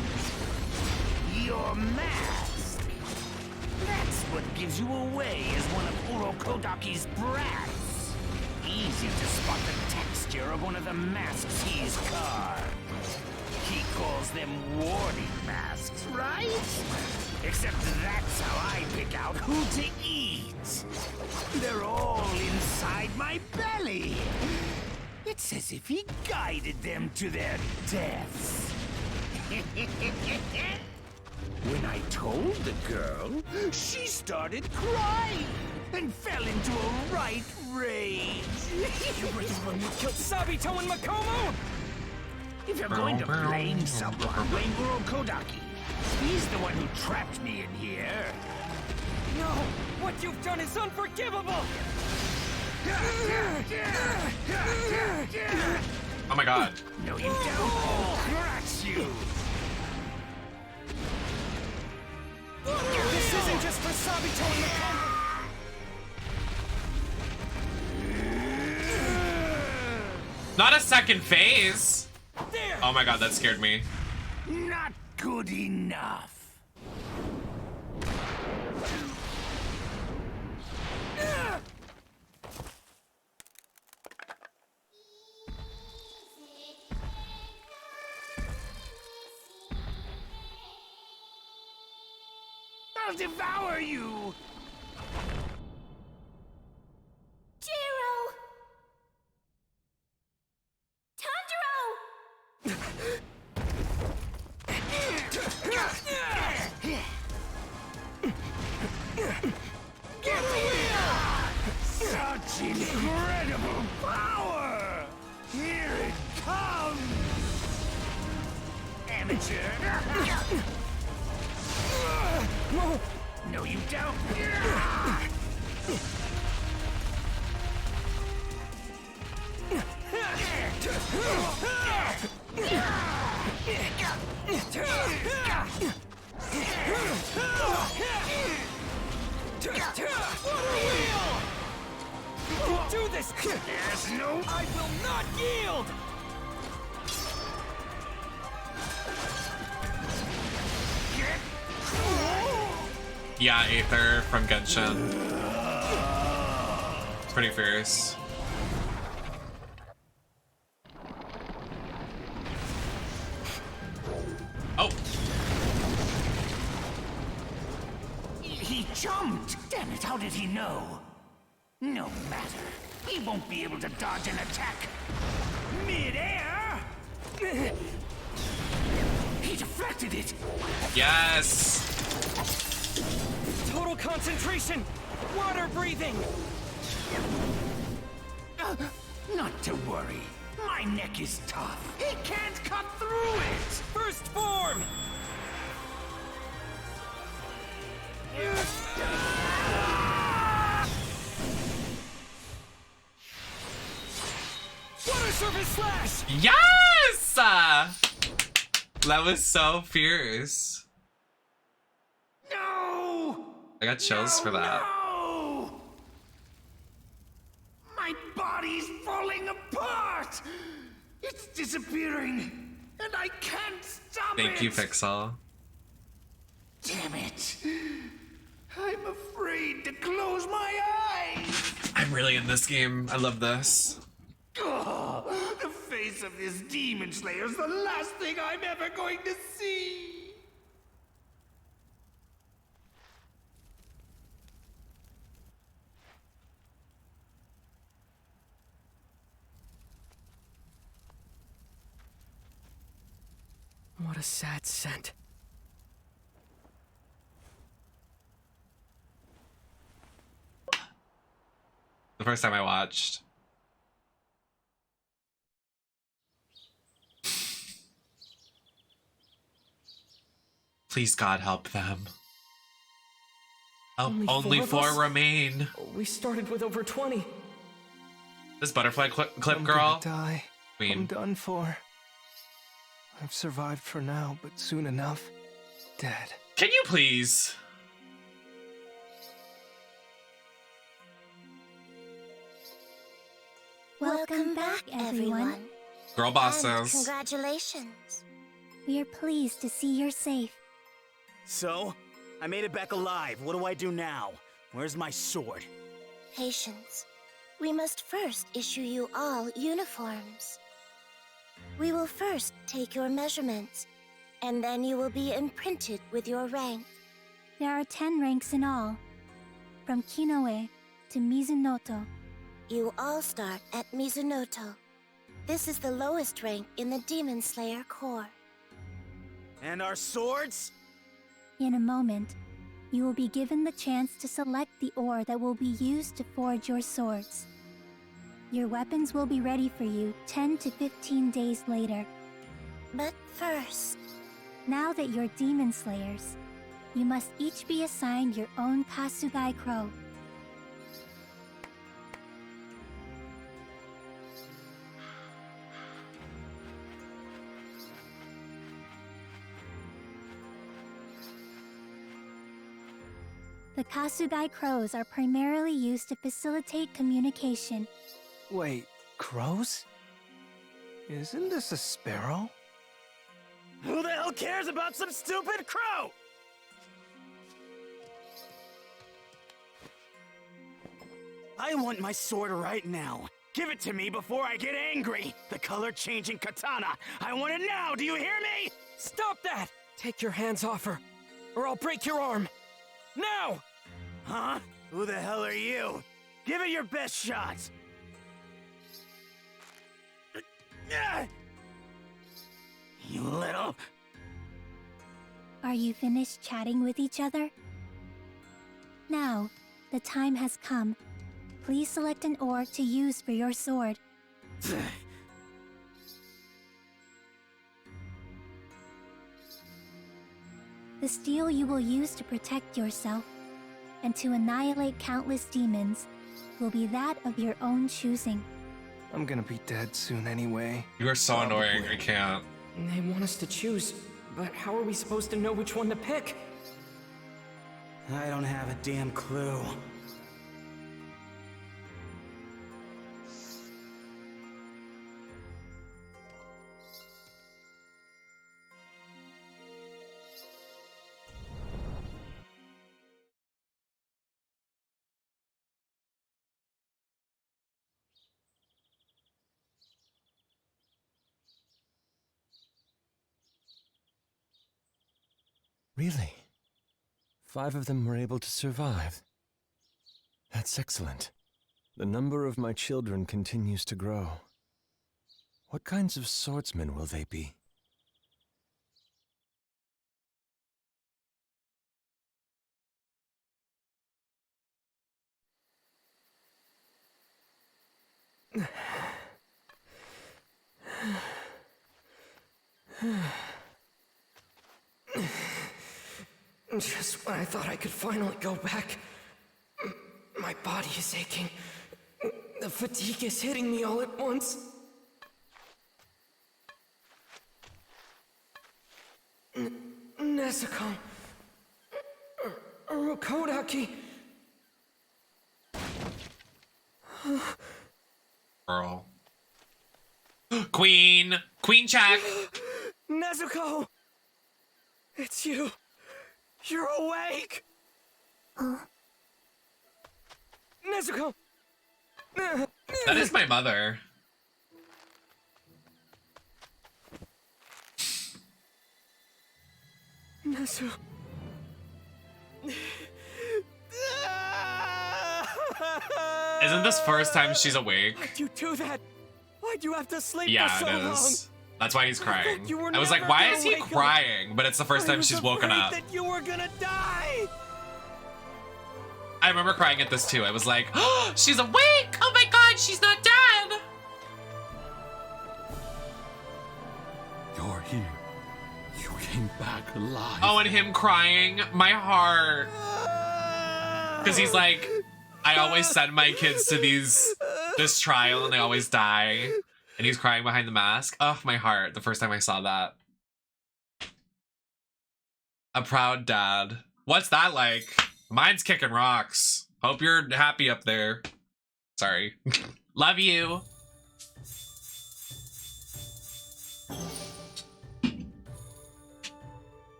Your mask. That's what gives you away as one of Urokodaki's brats. Easy to spot the texture of one of the masks he's carved. He calls them warning masks, right? Except that's how I pick out who to eat. They're all inside my belly. It's as if he guided them to their deaths. When I told the girl, she started crying and fell into a right rage. You were the one who killed Sabito and Makomo? If you're going to blame someone, blame Urokodaki. He's the one who trapped me in here. No! What you've done is unforgivable! Oh my god. No, you don't. I'll crush you. This isn't just for Sabito and Makomo! Not a second phase. There! Oh my god, that scared me. Not good enough. I'll devour you! Jiro! Tanjiro! Such incredible power! Here it comes! Amateur! No, you don't! can do this! There's no... I will not yield! Yeah, Aether from Genshin. It's pretty fierce. Oh! He jumped! Damn it, how did he know? No matter. He won't be able to dodge an attack. Mid-air! He deflected it! Yes! Total concentration! Water breathing! Not to worry. My neck is tough. He can't cut through it! First form! Water surface slash! Yes! That was so fierce. No! I got chills for that. No! My body's falling apart! It's disappearing, and I can't stop it! Thank you, Pixel. Damn it! I'm afraid to close my eyes! I'm really in this game. I love this. Oh, the face of this demon slayer's the last thing I'm ever going to see! What a sad scent. The first time I watched. Please, God, help them. Oh, only four of four us? remain. We started with over 20. This butterfly clip, I'm girl. gonna die. Queen. I'm done for. I've survived for now, but soon enough, dead. Can you please? Welcome back, everyone. Girl boss And says. congratulations. We are pleased to see you're safe. So, I made it back alive. What do I do now? Where's my sword? Patience. We must first issue you all uniforms. We will first take your measurements, and then you will be imprinted with your rank. There are 10 ranks in all, from Kinoe to Mizunoto. You all start at Mizunoto. This is the lowest rank in the Demon Slayer Corps. And our swords? In a moment, you will be given the chance to select the ore that will be used to forge your swords. Your weapons will be ready for you 10 to 15 days later. But first... Now that you're Demon Slayers, you must each be assigned your own Kasugai Crow. The Kasugai Crows are primarily used to facilitate communication. Wait, crows? Isn't this a sparrow? Who the hell cares about some stupid crow? I want my sword right now. Give it to me before I get angry. The color-changing katana. I want it now, do you hear me? Stop that! Take your hands off her, or I'll break your arm. Now! Huh? Who the hell are you? Give it your best shot. You little... Are you finished chatting with each other? Now, the time has come. Please select an ore to use for your sword. The steel you will use to protect yourself and to annihilate countless demons will be that of your own choosing. I'm gonna be dead soon anyway. You are so annoying. I can't. They want us to choose, but how are we supposed to know which one to pick? I don't have a damn clue. Really? 5 of them were able to survive. That's excellent. The number of my children continues to grow. What kinds of swordsmen will they be? Just when I thought I could finally go back, my body is aching. The fatigue is hitting me all at once. Nezuko. Rokodaki. Girl. Queen! Queen check! Nezuko! It's you! You're awake! Nezuko! That is my mother. Nezu. Isn't this first time she's awake? Why'd you do that? Why'd you have to sleep Yeah, for so it is. long? That's why he's crying. You were I was like, never why gonna is he wake up. crying? But it's the first time she's woken up. That you were gonna die. I remember crying at this too. I was like, oh, she's awake! Oh my god, she's not dead! You're here. You came back alive. Oh, and him crying. My heart. Because he's like, I always send my kids to this trial and they always die. And he's crying behind the mask. Oh, my heart. The first time I saw that. A proud dad. What's that like? Mine's kicking rocks. Hope you're happy up there. Sorry. Love you.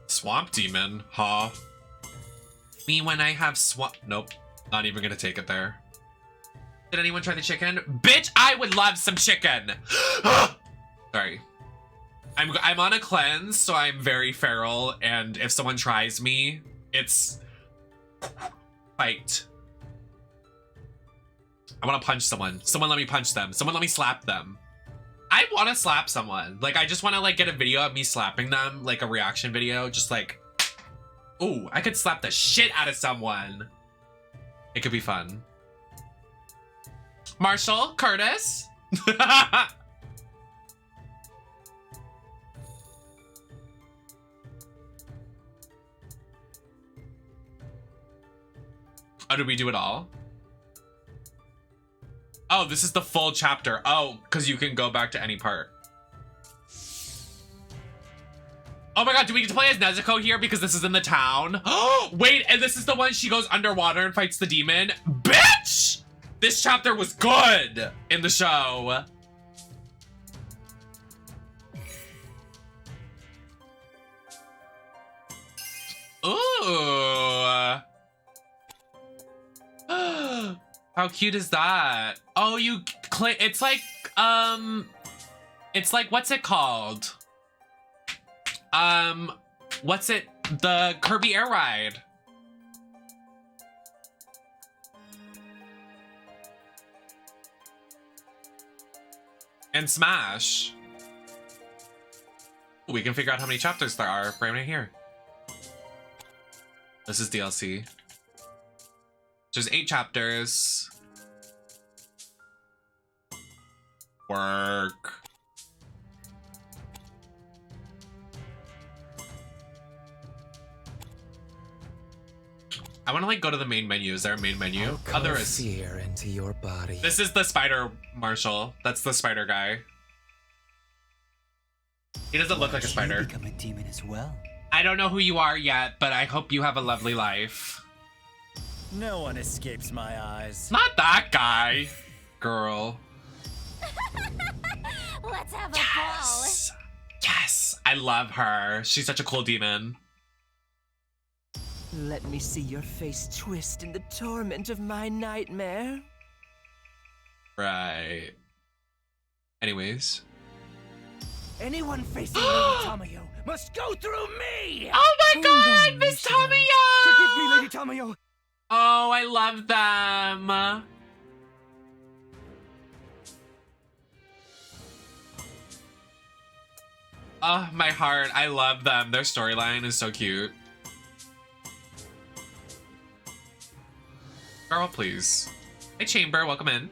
Swamp demon, huh? Me when I have swamp. Nope. Not even gonna take it there. Did anyone try the chicken? Bitch, I would love some chicken. Sorry. I'm on a cleanse, so I'm very feral, and if someone tries me, it's fight. I want to punch someone. Someone let me punch them. Someone let me slap them. I want to slap someone. Like, I just want to like get a video of me slapping them, like a reaction video, just like, ooh, I could slap the shit out of someone. It could be fun. Marshall, Curtis. Oh, did we do it all? Oh, this is the full chapter. Oh, because you can go back to any part. Oh my god, do we get to play as Nezuko here because this is in the town? Oh, wait, and this is the one she goes underwater and fights the demon? Bitch! This chapter was good in the show. Ooh. How cute is that? Oh, it's like, what's it called? What's it? The Kirby Air Ride. And Smash. We can figure out how many chapters there are right here. This is DLC. There's 8 chapters. Work. I want to like go to the main menu. Is there a main menu? Oh, there is. Fear into your body. This is the spider Marshall. That's the spider guy. He doesn't look like a spider. You become a demon as well. I don't know who you are yet, but I hope you have a lovely life. No one escapes my eyes. Not that guy. Girl. Let's have a Yes! Yes! I love her. She's such a cool demon. Let me see your face twist in the torment of my nightmare. Right. Anyways. Anyone facing Lady Tamayo must go through me! Oh my god, Miss Tamayo! Forgive me, Lady Tamayo! Oh, I love them. Oh, my heart. I love them. Their storyline is so cute. Girl, please. Hey, Chamber. Welcome in.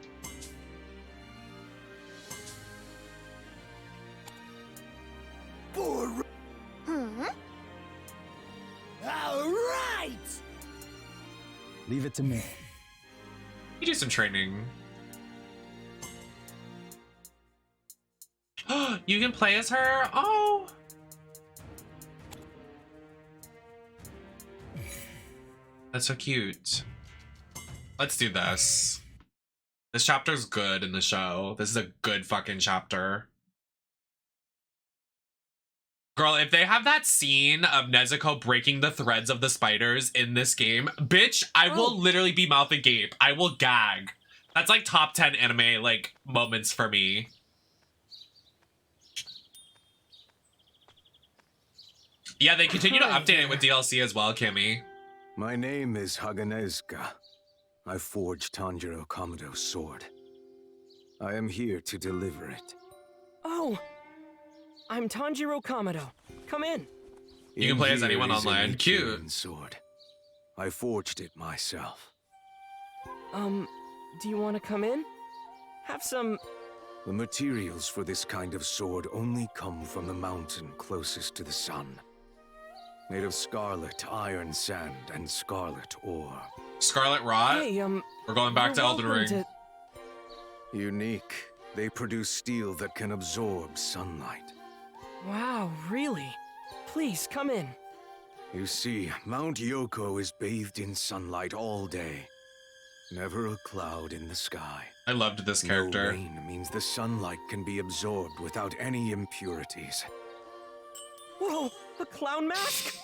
All right! Leave it to me. You do some training. You can play as her? Oh! That's so cute. Let's do this. This chapter's good in the show. This is a good fucking chapter. Girl, if they have that scene of Nezuko breaking the threads of the spiders in this game, bitch, I will literally be mouth agape. I will gag. That's like top 10 anime, like, moments for me. Yeah, they continue to update it with DLC as well, Kimmy. My name is Haganezka. I forged Tanjiro Kamado's sword. I am here to deliver it. Oh, I'm Tanjiro Kamado. Come in. You can play as anyone online. Cute. Sword. I forged it myself. Do you want to come in? Have some... The materials for this kind of sword only come from the mountain closest to the sun. Made of scarlet iron sand and scarlet ore. Scarlet Rot? Hey, we're going back to Elden Ring. Unique. They produce steel that can absorb sunlight. Wow, really? Please, come in. You see, Mount Yoko is bathed in sunlight all day. Never a cloud in the sky. I loved this character. No rain means the sunlight can be absorbed without any impurities. Whoa, a clown mask?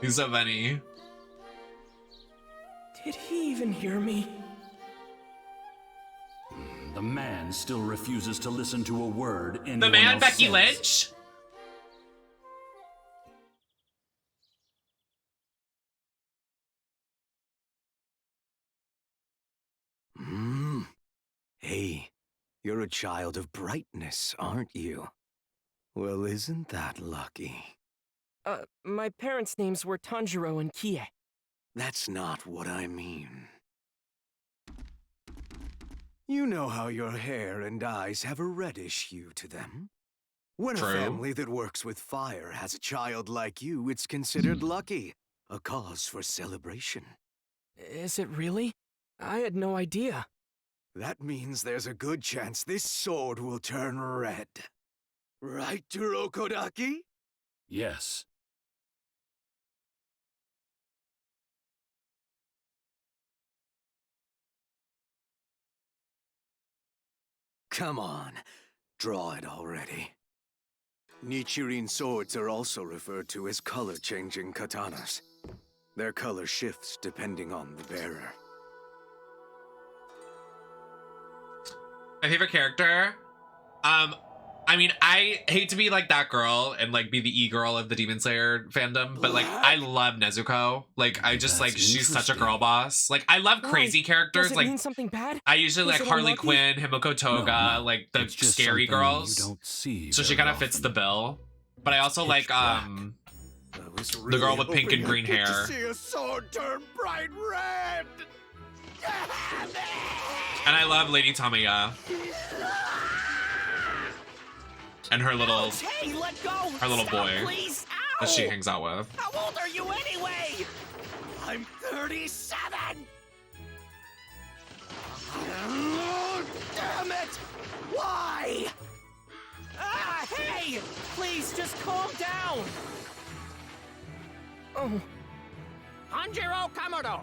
He's so funny. Did he even hear me? The man still refuses to listen to a word anyone The man, else Becky says. Lynch? Hey, you're a child of brightness, aren't you? Well, isn't that lucky? My parents' names were Tanjiro and Kie. That's not what I mean. You know how your hair and eyes have a reddish hue to them? When True. A family that works with fire has a child like you, it's considered lucky. A cause for celebration. Is it really? I had no idea. That means there's a good chance this sword will turn red. Right, Urokodaki? Yes. Come on, draw it already. Nichirin swords are also referred to as color-changing katanas. Their color shifts depending on the bearer. My favorite character? I mean, I hate to be like that girl and like be the e-girl of the Demon Slayer fandom, but like I love Nezuko. Like I just like she's such a girl boss. Like I love crazy characters. Does it like mean something bad? I usually Is like it Harley unlucky? Quinn, Himiko Toga, like the just scary something girls. you don't see So she very kind of fits the often. bill. But I also like the girl with pink and green hair. To see a sword turn bright red! And I love Lady Tamiya. And her little Hey, let go! her little Stop, boy please! that she Ow! hangs out with. How old are you anyway? I'm 37! Oh, damn it! Why? Ah, hey! Please, just calm down! Oh. Tanjiro Kamado,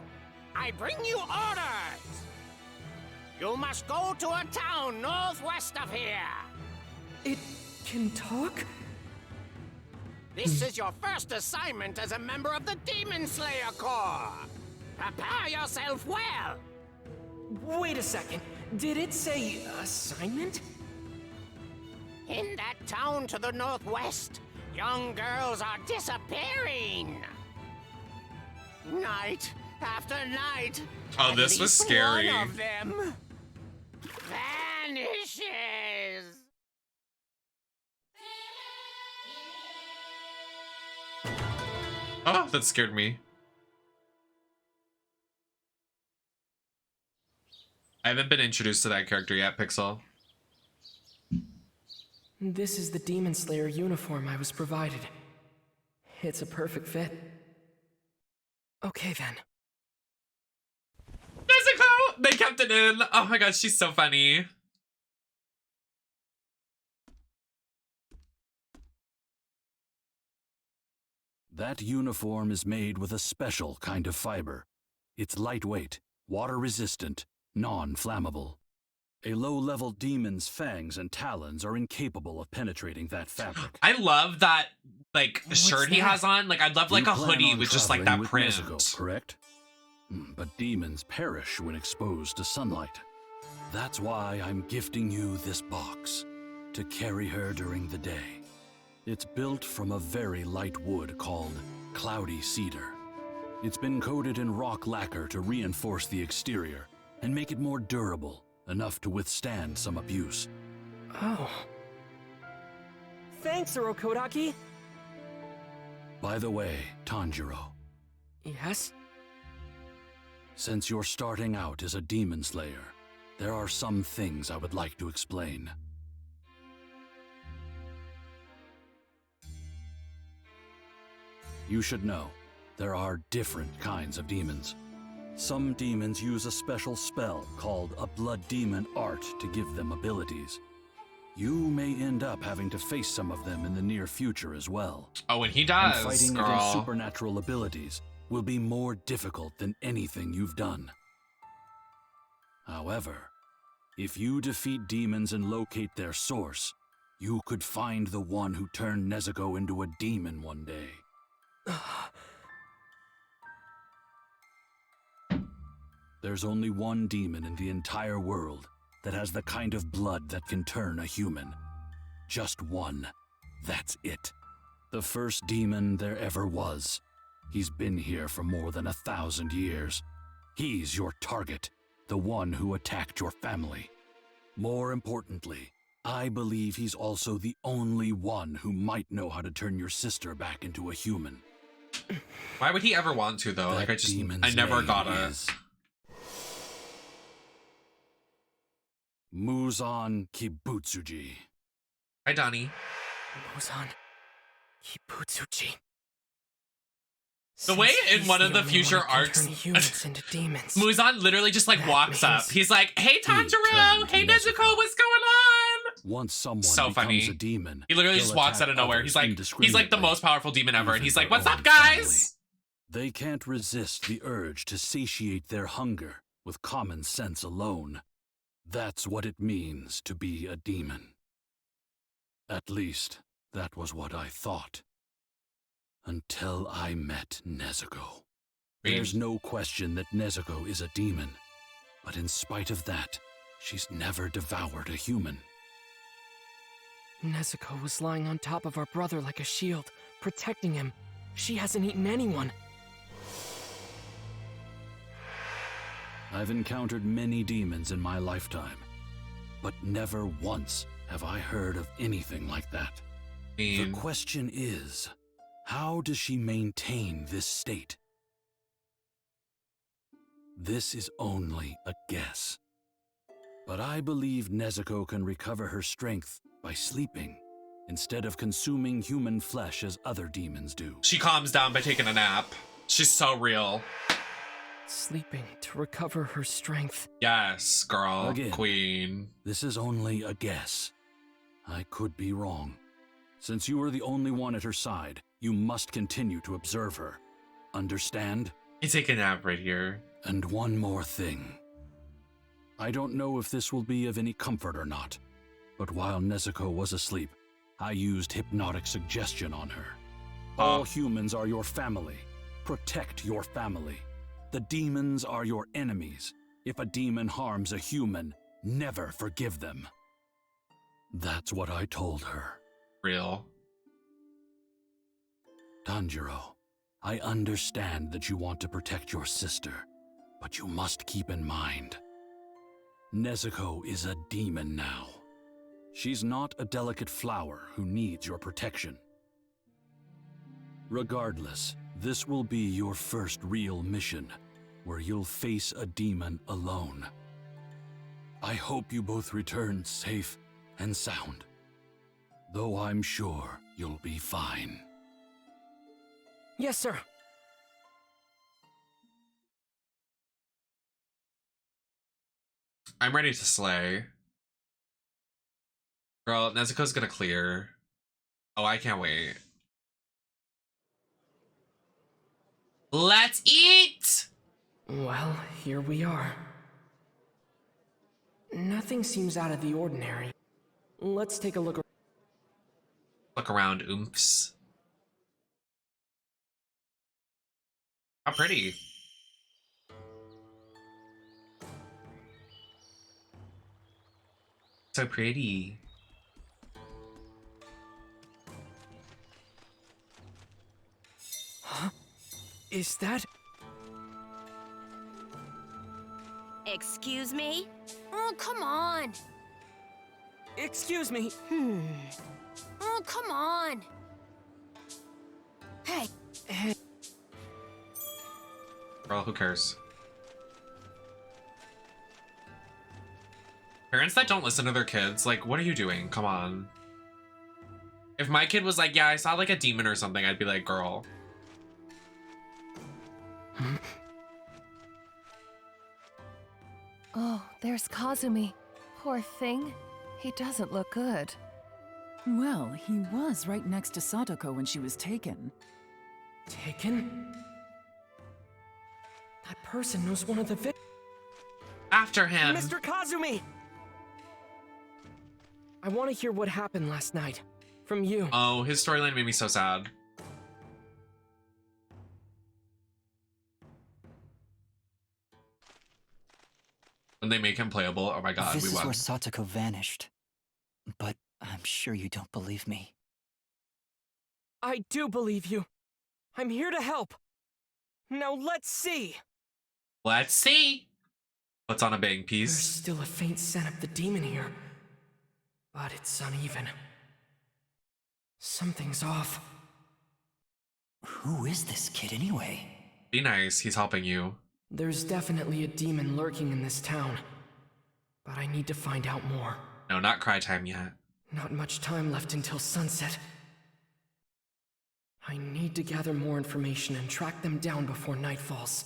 I bring you orders! You must go to a town northwest of here. It can talk? This is your first assignment as a member of the Demon Slayer Corps. Prepare yourself well. Wait a second. Did it say assignment? In that town to the northwest, young girls are disappearing. Night after night. Oh, at this was least scary. One of them vanishes. Oh, that scared me. I haven't been introduced to that character yet, Pixel. This is the Demon Slayer uniform I was provided. It's a perfect fit. Okay then. Nezuko! They kept it in. Oh my god, she's so funny. That uniform is made with a special kind of fiber. It's lightweight, water-resistant, non-flammable. A low-level demon's fangs and talons are incapable of penetrating that fabric. I love that, like, shirt he has on. Like, I'd love, like, You a plan hoodie on with just, like, traveling that with print. Nezuko, correct? But demons perish when exposed to sunlight. That's why I'm gifting you this box, to carry her during the day. It's built from a very light wood called cloudy cedar. It's been coated in rock lacquer to reinforce the exterior and make it more durable, enough to withstand some abuse. Oh. Thanks, Urokodaki. By the way, Tanjiro, Yes? since you're starting out as a demon slayer, there are some things I would like to explain. You should know, there are different kinds of demons. Some demons use a special spell called a blood demon art to give them abilities. You may end up having to face some of them in the near future as well. Oh, and he And does, fighting girl. against supernatural abilities will be more difficult than anything you've done. However, if you defeat demons and locate their source, you could find the one who turned Nezuko into a demon one day. There's only one demon in the entire world that has the kind of blood that can turn a human. Just one. That's it. The first demon there ever was. He's been here for more than 1,000 years. He's your target, the one who attacked your family. More importantly, I believe he's also the only one who might know how to turn your sister back into a human. Why would he ever want to, though? Like, I never got it. Muzan Kibutsuji. Hi, Donnie. Muzan Kibutsuji. The way in one of the future arcs, Muzan literally just like walks up. He's like, "Hey Tanjiro, hey Nezuko, what's going on?" Once someone so becomes funny. a demon, He literally just walks out of nowhere. He's like the most powerful demon ever, and he's like, "What's up, guys?" They can't resist the urge to satiate their hunger with common sense alone. That's what it means to be a demon. At least, that was what I thought. Until I met Nezuko. There's no question that Nezuko is a demon, but in spite of that, she's never devoured a human. Nezuko was lying on top of our brother like a shield, protecting him. She hasn't eaten anyone. I've encountered many demons in my lifetime, but never once have I heard of anything like that. The question is, how does she maintain this state? This is only a guess. But I believe Nezuko can recover her strength by sleeping, instead of consuming human flesh as other demons do. She calms down by taking a nap. She's so real. Sleeping to recover her strength. Yes, girl. Again, queen. This is only a guess. I could be wrong. Since you are the only one at her side, you must continue to observe her. Understand? You take a nap right here. And one more thing. I don't know if this will be of any comfort or not, but while Nezuko was asleep, I used hypnotic suggestion on her. All humans are your family. Protect your family. The demons are your enemies. If a demon harms a human, never forgive them. That's what I told her. Real. Tanjiro, I understand that you want to protect your sister, but you must keep in mind, Nezuko is a demon now. She's not a delicate flower who needs your protection. Regardless, this will be your first real mission, where you'll face a demon alone. I hope you both return safe and sound, though I'm sure you'll be fine. Yes, sir. I'm ready to slay. Girl, Nezuko's gonna clear. Oh, I can't wait. Let's eat! Well, here we are. Nothing seems out of the ordinary. Let's take a look. Look around, oomphs. How pretty. So pretty. Huh? Is that... Excuse me? Oh, come on. Excuse me. Oh, come on. Hey. Hey. Girl, who cares? Parents that don't listen to their kids, like, what are you doing? Come on. If my kid was like, yeah, I saw like a demon or something, I'd be like, girl. Oh, there's Kazumi. Poor thing. He doesn't look good. Well, he was right next to Satoko when she was taken. Taken? That person knows one of the victims. After him. Mr. Kazumi! I want to hear what happened last night. From you. Oh, his storyline made me so sad. When they make him playable, oh my god, This we is won. where Satoko vanished. But I'm sure you don't believe me. I do believe you. I'm here to help. Now let's see. Let's see. What's on a bang There's piece? still a faint scent of the demon here. But it's uneven. Something's off. Who is this kid anyway? Be nice, he's helping you. There's definitely a demon lurking in this town. But I need to find out more. No, not cry time yet. Not much time left until sunset. I need to gather more information and track them down before night falls.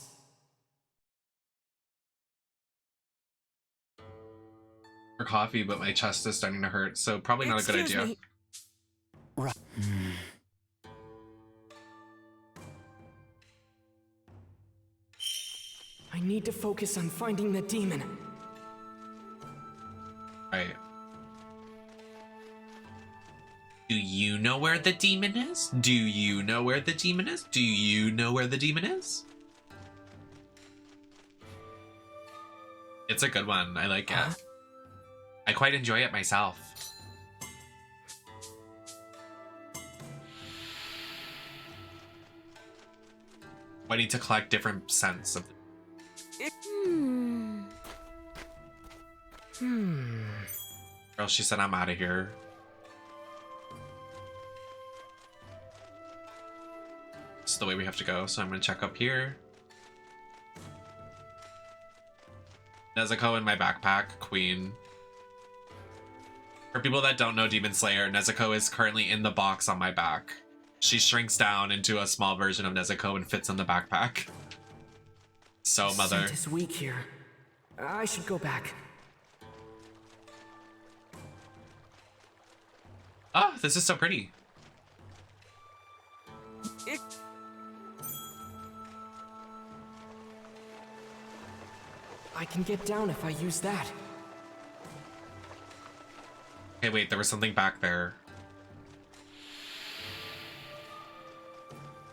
For coffee, but my chest is starting to hurt, so probably not a good idea. Me. Right. I need to focus on finding the demon. Right. Do you know where the demon is? Do you know where the demon is? Do you know where the demon is? It's a good one. I like it. I quite enjoy it myself. I need to collect different scents of. Girl, she said I'm out of here. This is the way we have to go, so I'm gonna check up here. Nezuko in my backpack, queen. For people that don't know Demon Slayer, Nezuko is currently in the box on my back. She shrinks down into a small version of Nezuko and fits in the backpack. So mother. Scent is weak here. I should go back. Oh, this is so pretty. I can get down if I use that. Hey, wait, there was something back there.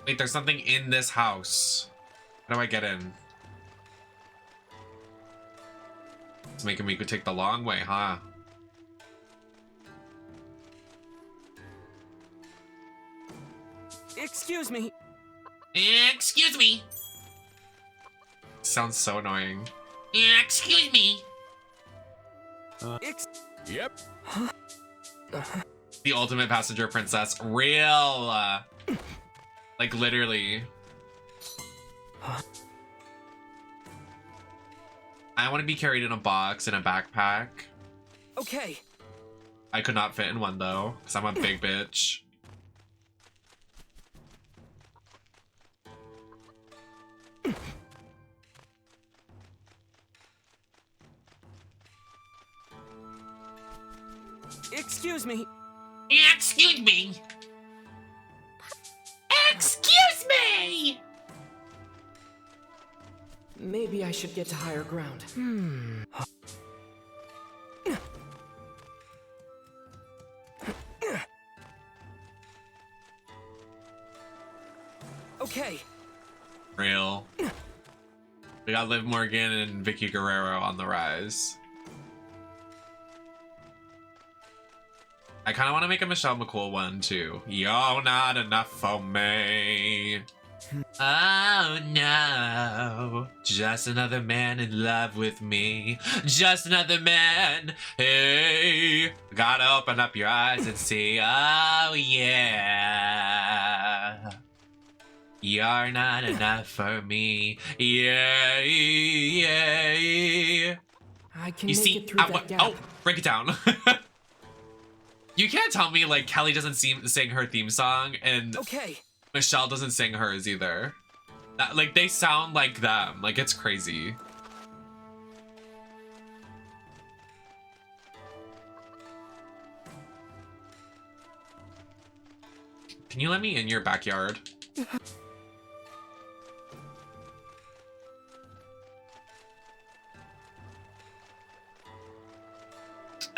Wait, there's something in this house. How do I get in? It's making me go take the long way, huh? Excuse me. Excuse me. Sounds so annoying. Excuse me. Yep. The ultimate passenger princess. Real. Like, literally. I want to be carried in a box in a backpack. Okay. I could not fit in one, though, because I'm a big bitch. Excuse me. Excuse me. Excuse me. Maybe I should get to higher ground. Okay. Real. We got Liv Morgan and Vicky Guerrero on the rise. I kind of want to make a Michelle McCool one too. You're not enough for me. Oh no, just another man in love with me. Just another man. Hey, gotta open up your eyes and see. Oh yeah, you're not enough for me. Yeah, yeah. I can You make see, it through that gap. oh, break it down. You can't tell me like Kelly doesn't sing her theme song and Okay. Michelle doesn't sing hers either. Like they sound like them. Like it's crazy. Can you let me in your backyard?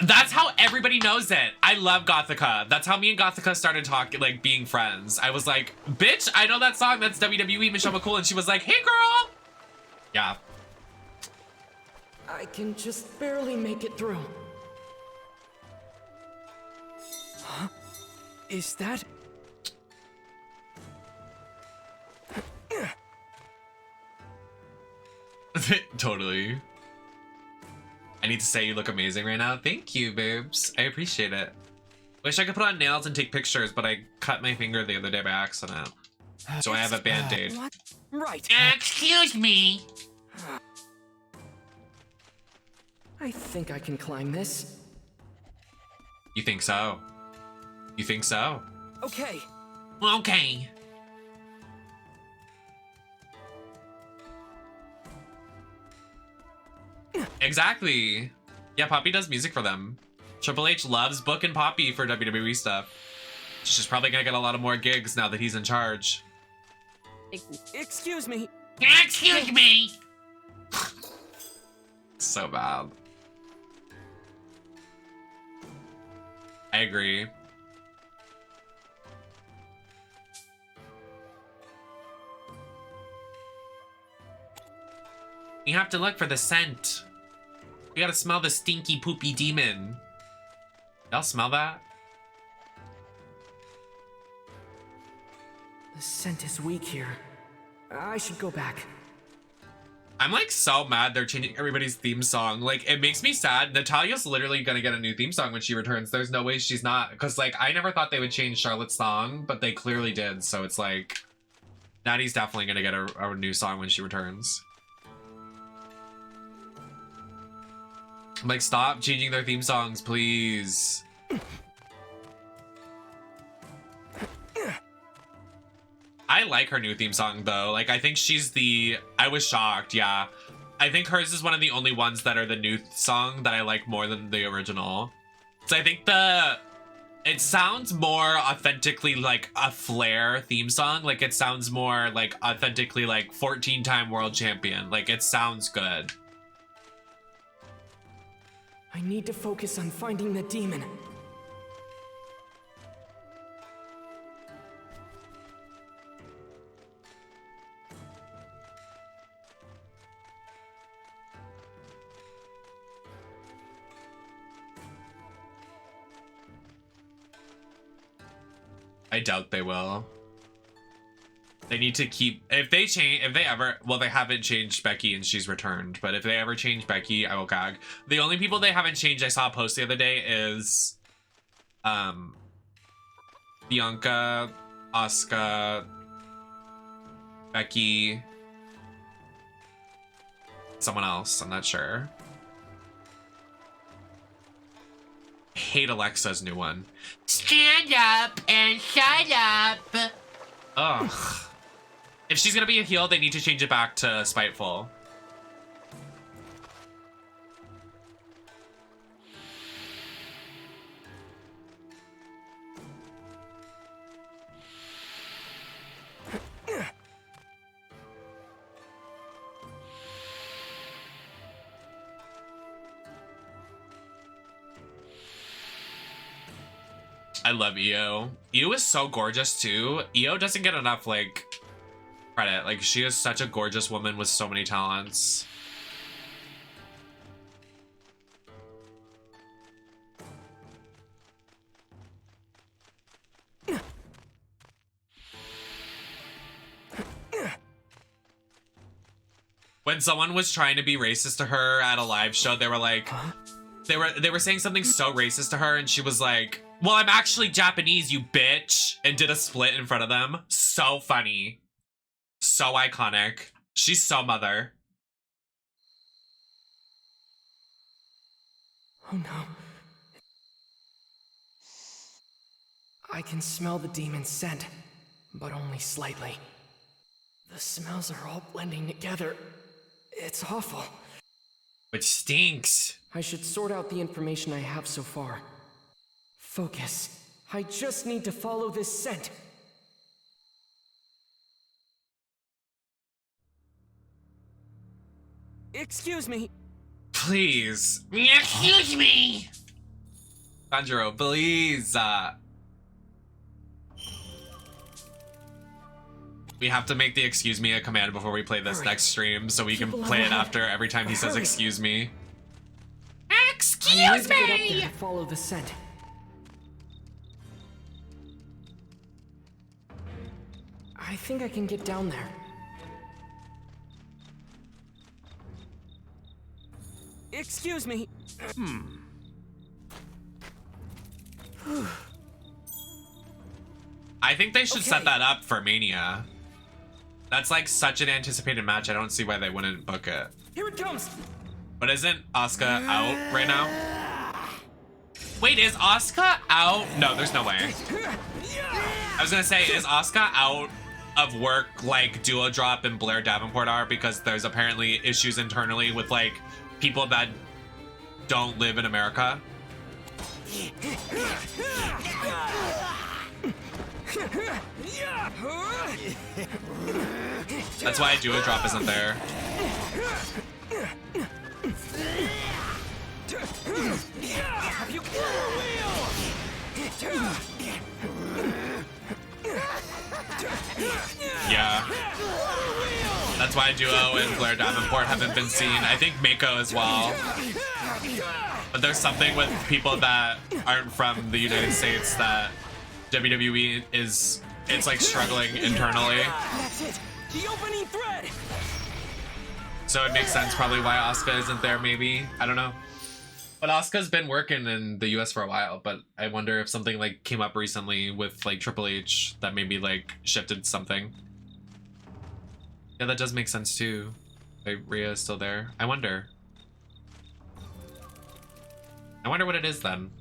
That's how everybody knows it. I love Gothica. That's how me and Gothica started talking, like being friends. I was like, bitch, I know that song. That's WWE Michelle McCool. And she was like, hey girl. Yeah. I can just barely make it through. Huh? Is that... Totally. I need to say you look amazing right now. Thank you, babes. I appreciate it. Wish I could put on nails and take pictures, but I cut my finger the other day by accident. So I have a band-aid. What? Right. Excuse me. I think I can climb this. You think so? You think so? Okay. Okay. Exactly. Yeah, Poppy does music for them. Triple H loves booking Poppy for WWE stuff. She's probably gonna get a lot of more gigs now that he's in charge. Excuse me. Excuse me. So bad. I agree. You have to look for the scent. We gotta smell the stinky poopy demon. Y'all smell that? The scent is weak here. I should go back. I'm like so mad they're changing everybody's theme song. Like it makes me sad. Natalia's literally gonna get a new theme song when she returns. There's no way she's not, because like I never thought they would change Charlotte's song, but they clearly did. So it's like Natty's definitely gonna get a new song when she returns. Like, stop changing their theme songs, please. I like her new theme song, though. Like, I think she's the... I was shocked, yeah. I think hers is one of the only ones that are the new song that I like more than the original. So I think it sounds more authentically like a Flair theme song. Like, it sounds more like authentically like 14-time world champion. Like, it sounds good. I need to focus on finding the demon. I doubt they will. They need to keep, if they ever, well, they haven't changed Becky and she's returned, but if they ever change Becky, I will gag. The only people they haven't changed, I saw a post the other day, is Bianca, Asuka, Becky, someone else, I'm not sure. I hate Alexa's new one. Stand up and shut up. Ugh. If she's gonna be a heel, they need to change it back to spiteful. I love Io. Io is so gorgeous too. Io doesn't get enough like credit. Like, she is such a gorgeous woman with so many talents. When someone was trying to be racist to her at a live show, they were like, they were saying something so racist to her, and she was like, well, I'm actually Japanese, you bitch, and did a split in front of them. So funny. So iconic. She's so mother. Oh no. I can smell the demon's scent, but only slightly. The smells are all blending together. It's awful. It stinks. I should sort out the information I have so far. Focus. I just need to follow this scent. Excuse me. Please. Excuse me. Tanjiro, please. We have to make the excuse me a command before we play this next stream so we can play it after every time he says excuse me. Excuse me! Get up there and follow the scent. I think I can get down there. Excuse me. I think they should set that up for Mania. That's like such an anticipated match. I don't see why they wouldn't book it. Here it comes. But isn't Asuka out right now? Wait, is Asuka out? No, there's no way. I was gonna say, is Asuka out of work like Duo Drop and Blair Davenport are, because there's apparently issues internally with like people that don't live in America? That's why Duo Drop isn't there. Yeah. That's why Duo and Blair Davenport haven't been seen. I think Mako as well. But there's something with people that aren't from the United States that WWE is, it's like struggling internally. That's it. The opening thread. So it makes sense probably why Asuka isn't there, maybe. I don't know. But Asuka's been working in the US for a while, but I wonder if something like came up recently with like Triple H that maybe like shifted something. Yeah, that does make sense too. Like, Rhea is still there. I wonder what it is then.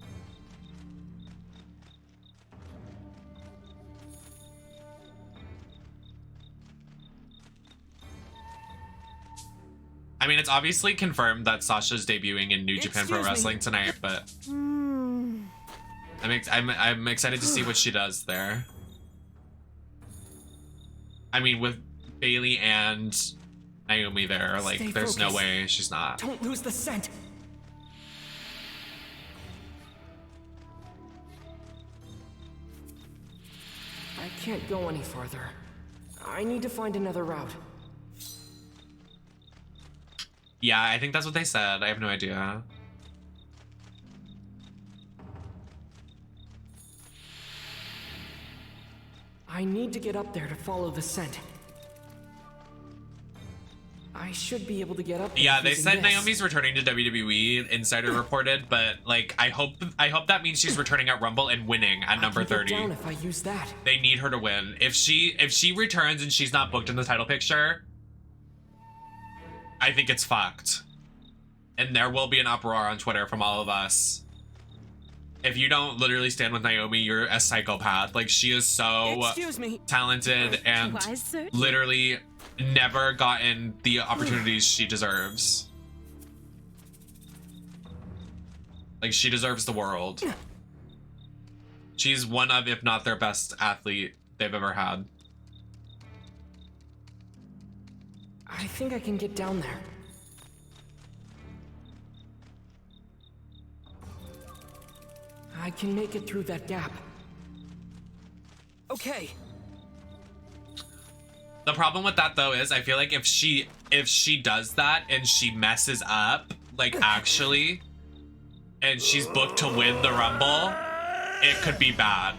I mean, it's obviously confirmed that Sasha's debuting in New Japan Pro Wrestling tonight, but I'm excited to see what she does there. I mean, with Bailey and Naomi there, like, there's no way she's not. Don't lose the scent. I can't go any farther. I need to find another route. Yeah, I think that's what they said. I have no idea. I need to get up there to follow the scent. I should be able to get up there. Yeah, they using said this. Naomi's returning to WWE, Insider reported, but like I hope that means she's returning at Rumble and winning at number I can 30. get down if I use that. They need her to win. If she returns and she's not booked in the title picture, I think it's fucked. And there will be an uproar on Twitter from all of us. If you don't literally stand with Naomi, you're a psychopath. Like, she is so Excuse me. talented and literally never gotten the opportunities she deserves. Like, she deserves the world. She's one of, if not their best athlete they've ever had. I think I can get down there. I can make it through that gap. Okay. The problem with that though is I feel like if she does that and she messes up, like actually, and she's booked to win the Rumble, it could be bad.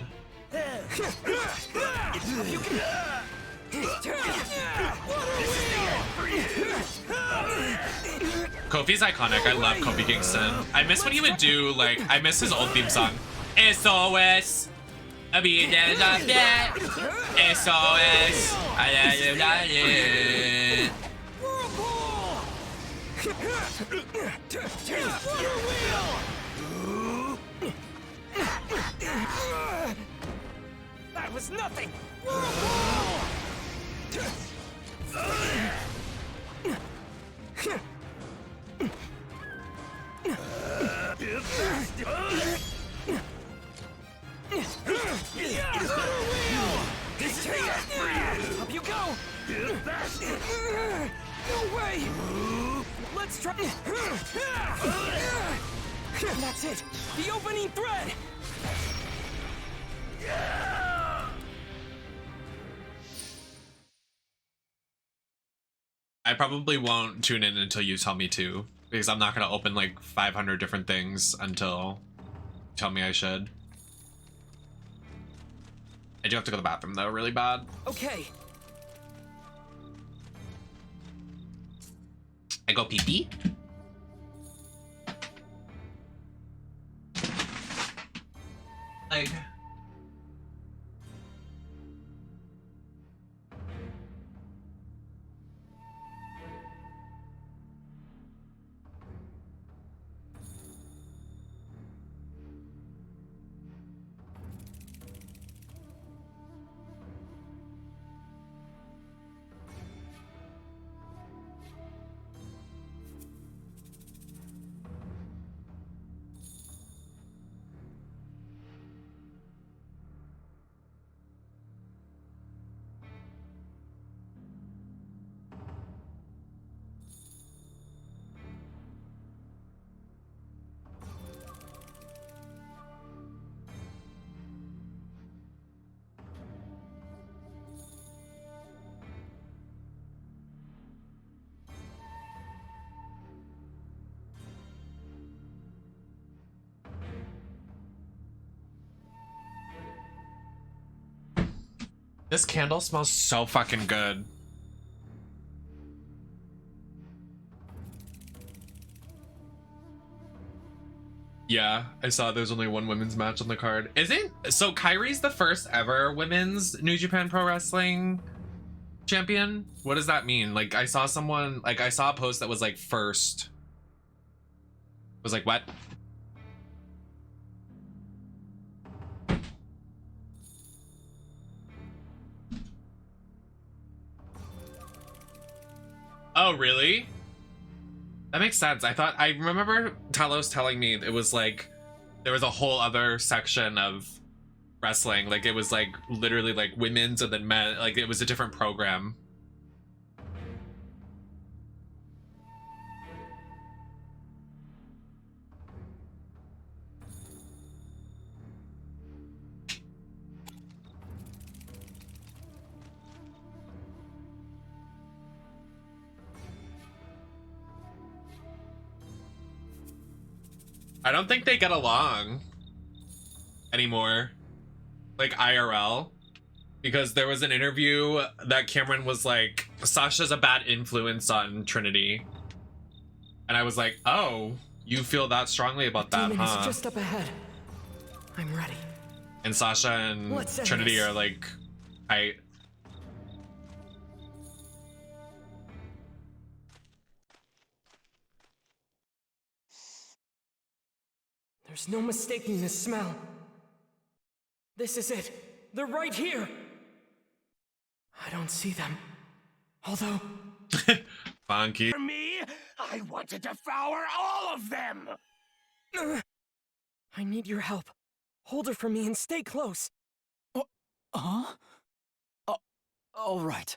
Kofi's iconic. I love Kofi Kingston. I miss when he would do, like, I miss his old theme song. SOS. I mean, SOS. That was nothing! Up you go! No way! Let's try. That's it! The opening thread! I probably won't tune in until you tell me to, because I'm not going to open like 500 different things until you tell me I should. I do have to go to the bathroom though, really bad. Okay. I go pee-pee. Like... This candle smells so fucking good. Yeah, I saw there's only one women's match on the card. So Kairi's the first ever women's New Japan Pro Wrestling champion? What does that mean? Like, I saw someone, like, I saw a post that was like first. I was like, what? Oh, really? That makes sense. I remember Talos telling me it was like, there was a whole other section of wrestling. Like, it was like, literally like women's and then men, like it was a different program. I don't think they get along anymore. Like IRL. because there was an interview that Cameron was like, Sasha's a bad influence on Trinity. And I was like, oh, you feel that strongly about that, Demon huh? is just up ahead. I'm ready. And Sasha and Let's end Trinity this. are like, There's no mistaking this smell. This is it. They're right here. I don't see them. Although... funky. For me, I want to devour all of them! I need your help. Hold her for me and stay close. Huh? All right.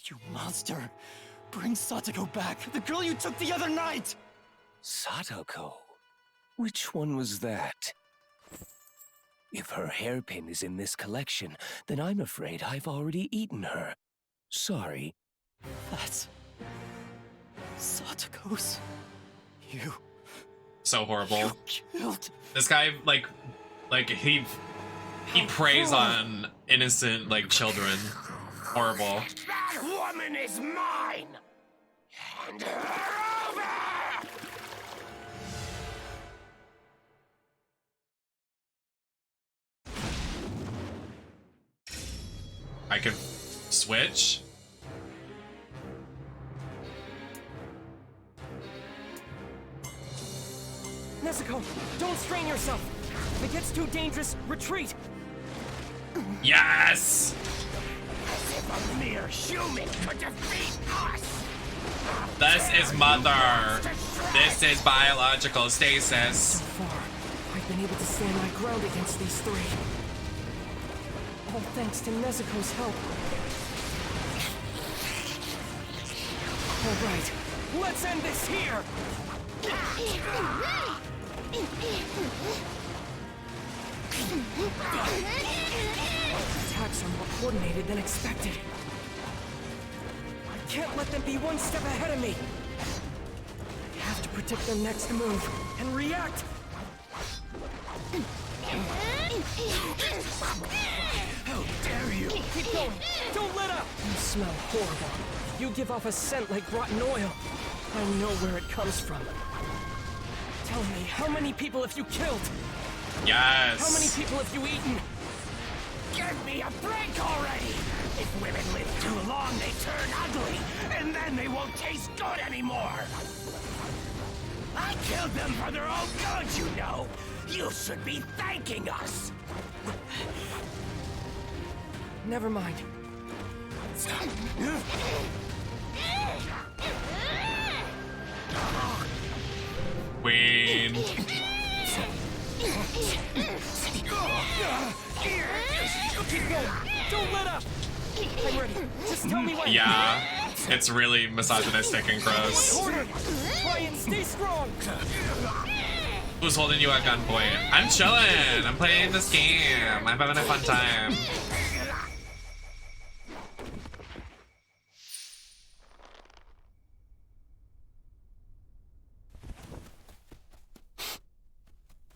You monster! Bring Satoko back, the girl you took the other night! Satoko? Which one was that? If her hairpin is in this collection, then I'm afraid I've already eaten her. Sorry. That's... Satoko's... You... So horrible. Killed... This guy, like he preys on innocent, like, children. Horrible. That woman is mine! Hand her over! I can switch? Nezuko, don't strain yourself. If it gets too dangerous, retreat. Yes! As if a mere human could defeat us! This is mother. This is biological stasis. So far, I've been able to stand my ground against these three. All thanks to Nezuko's help. All right, let's end this here! Attacks are more coordinated than expected. I can't let them be one step ahead of me. I have to predict their next move and react. How dare you! Keep going! Don't let up! You smell horrible. You give off a scent like rotten oil. I know where it comes from. Tell me, how many people have you killed? Yes. How many people have you eaten? Give me a break already! If women live too long, they turn ugly, and then they won't taste good anymore! I killed them for their own good, you know! You should be thanking us! Never mind. Queen. Keep going! Don't let up! I'm ready. Just tell me when. Yeah, it's really misogynistic and gross. Order. Try and stay strong! Who's holding you at gunpoint? I'm chilling. I'm playing this game. I'm having a fun time.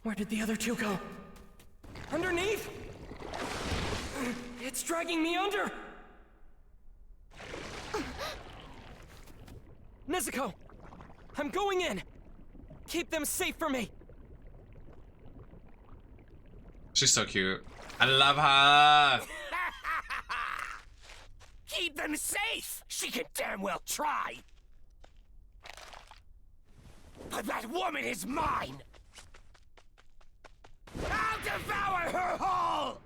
Where did the other two go? Underneath? It's dragging me under! Nezuko! I'm going in! Keep them safe for me! She's so cute. I love her. Keep them safe! She can damn well try! But that woman is mine! I'll devour her whole!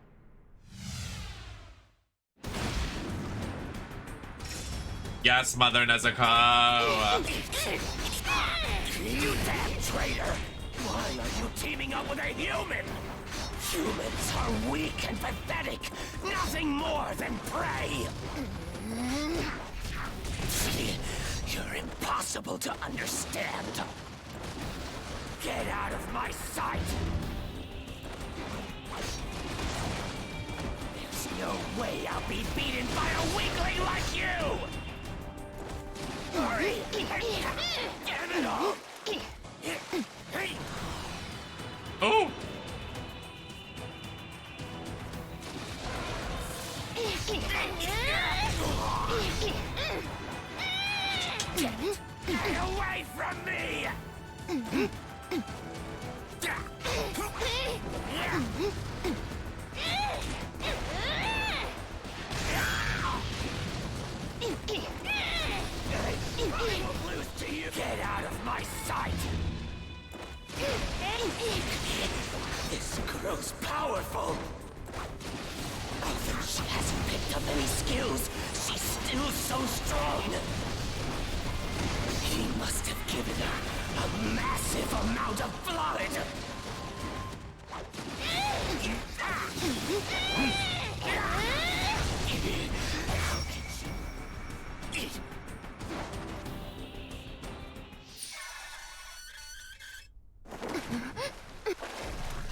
Yes, Mother Nezuko. You damn traitor! Why are you teaming up with a human? Humans are weak and pathetic, nothing more than prey! You're impossible to understand. Get out of my sight! There's no way I'll be beaten by a weakling like you! Hurry! Damn it all! Oh! Get away from me! I will lose to you! Get out of my sight! This girl's powerful! Although she hasn't picked up any skills, she's still so strong! He must have given her a massive amount of blood!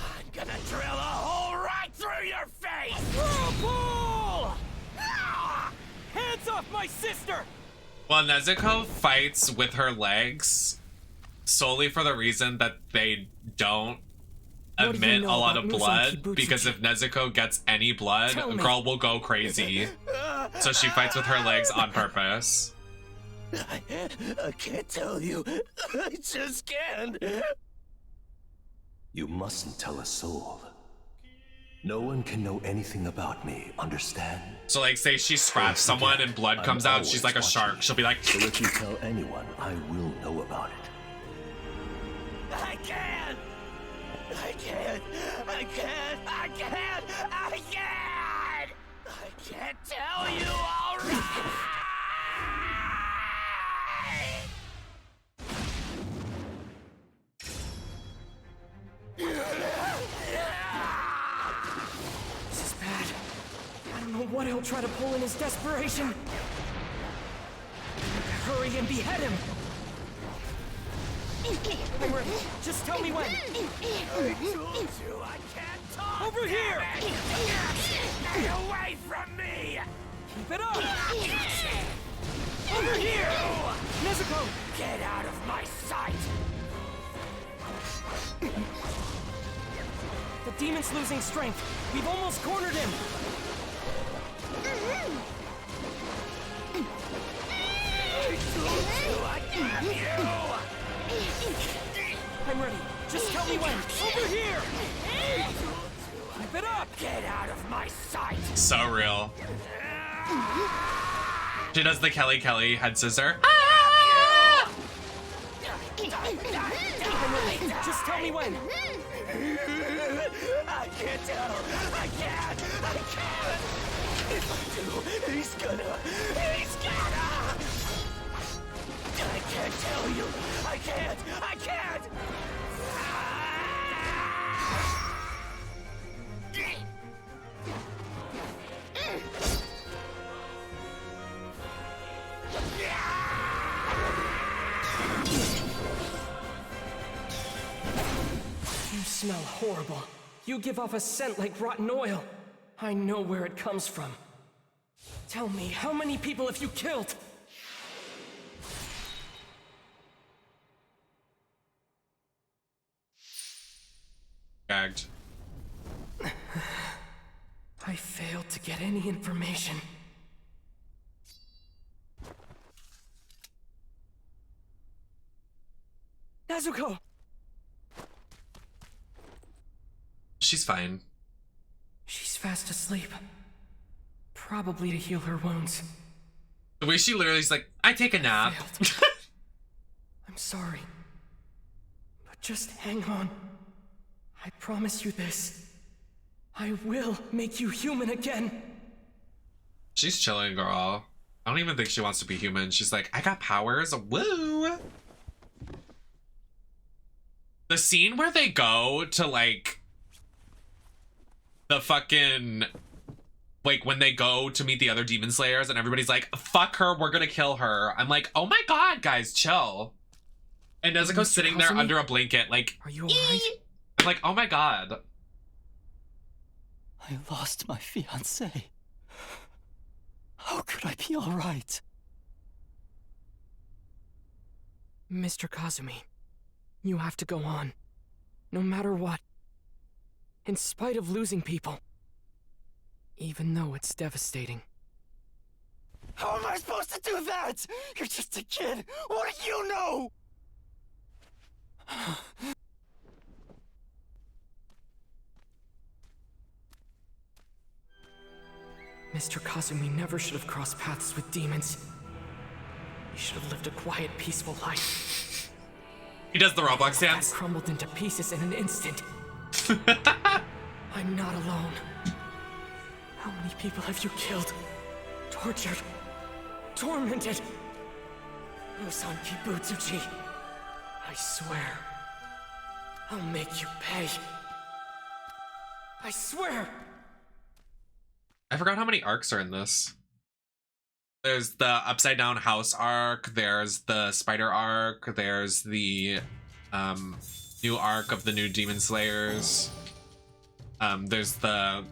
I'm gonna drill a hole right through your face! Whirlpool! Hands off my sister! Well, Nezuko fights with her legs solely for the reason that they don't emit a lot of blood, because if Nezuko gets any blood, girl will go crazy. So she fights with her legs on purpose. I can't tell you. I just can't. You mustn't tell a soul. No one can know anything about me, understand? So like, say she scratched someone and blood comes out, she's like a shark. She'll be like, so if you tell anyone, I will know about it. I can't! I can't! I can't! I can't! I can't! I can't tell you alright! This is bad. I don't know what he'll try to pull in his desperation. Hurry and behead him! I'm ready. Just tell me when. I told you I can't talk! Over here! Stay away from me! Keep it up! Over here! Nezuko! Get out of my sight! The demon's losing strength. We've almost cornered him. I told you I can't you! I'm ready. Just tell me when. Over here! Keep it up! Get out of my sight! so real. She does the Kelly head scissor. I'm ready. Just tell me when. I can't tell. I can't. I can't. If I do, he's gonna. I can't tell you. I can't. I can't. You smell horrible. You give off a scent like rotten oil. I know where it comes from. Tell me, how many people have you killed? Gagged. I failed to get any information. Nezuko! She's fine. She's fast asleep. Probably to heal her wounds. The way she literally is like, I take a nap. I'm sorry. But just hang on. I promise you this. I will make you human again. She's chilling, girl. I don't even think she wants to be human. She's like, I got powers. Woo! The scene where they go to like the fucking, like when they go to meet the other demon slayers and everybody's like, fuck her, we're gonna kill her. I'm like, oh my god, guys, chill. And Nezuko's sitting there under a blanket like, are you alright? I'm like, oh my god. I lost my fiancé. How could I be alright? Mr. Kazumi, you have to go on. No matter what. In spite of losing people. Even though it's devastating. How am I supposed to do that? You're just a kid. What do you know? Mr. Kazumi never should have crossed paths with demons. He should have lived a quiet, peaceful life. He does the Roblox dance. That crumbled into pieces in an instant. I'm not alone. How many people have you killed? Tortured? Tormented? Usan Kibutsuchi. I swear. I'll make you pay. I swear! I forgot how many arcs are in this. There's the upside down house arc, there's the spider arc, there's the new arc of the new demon slayers. There's the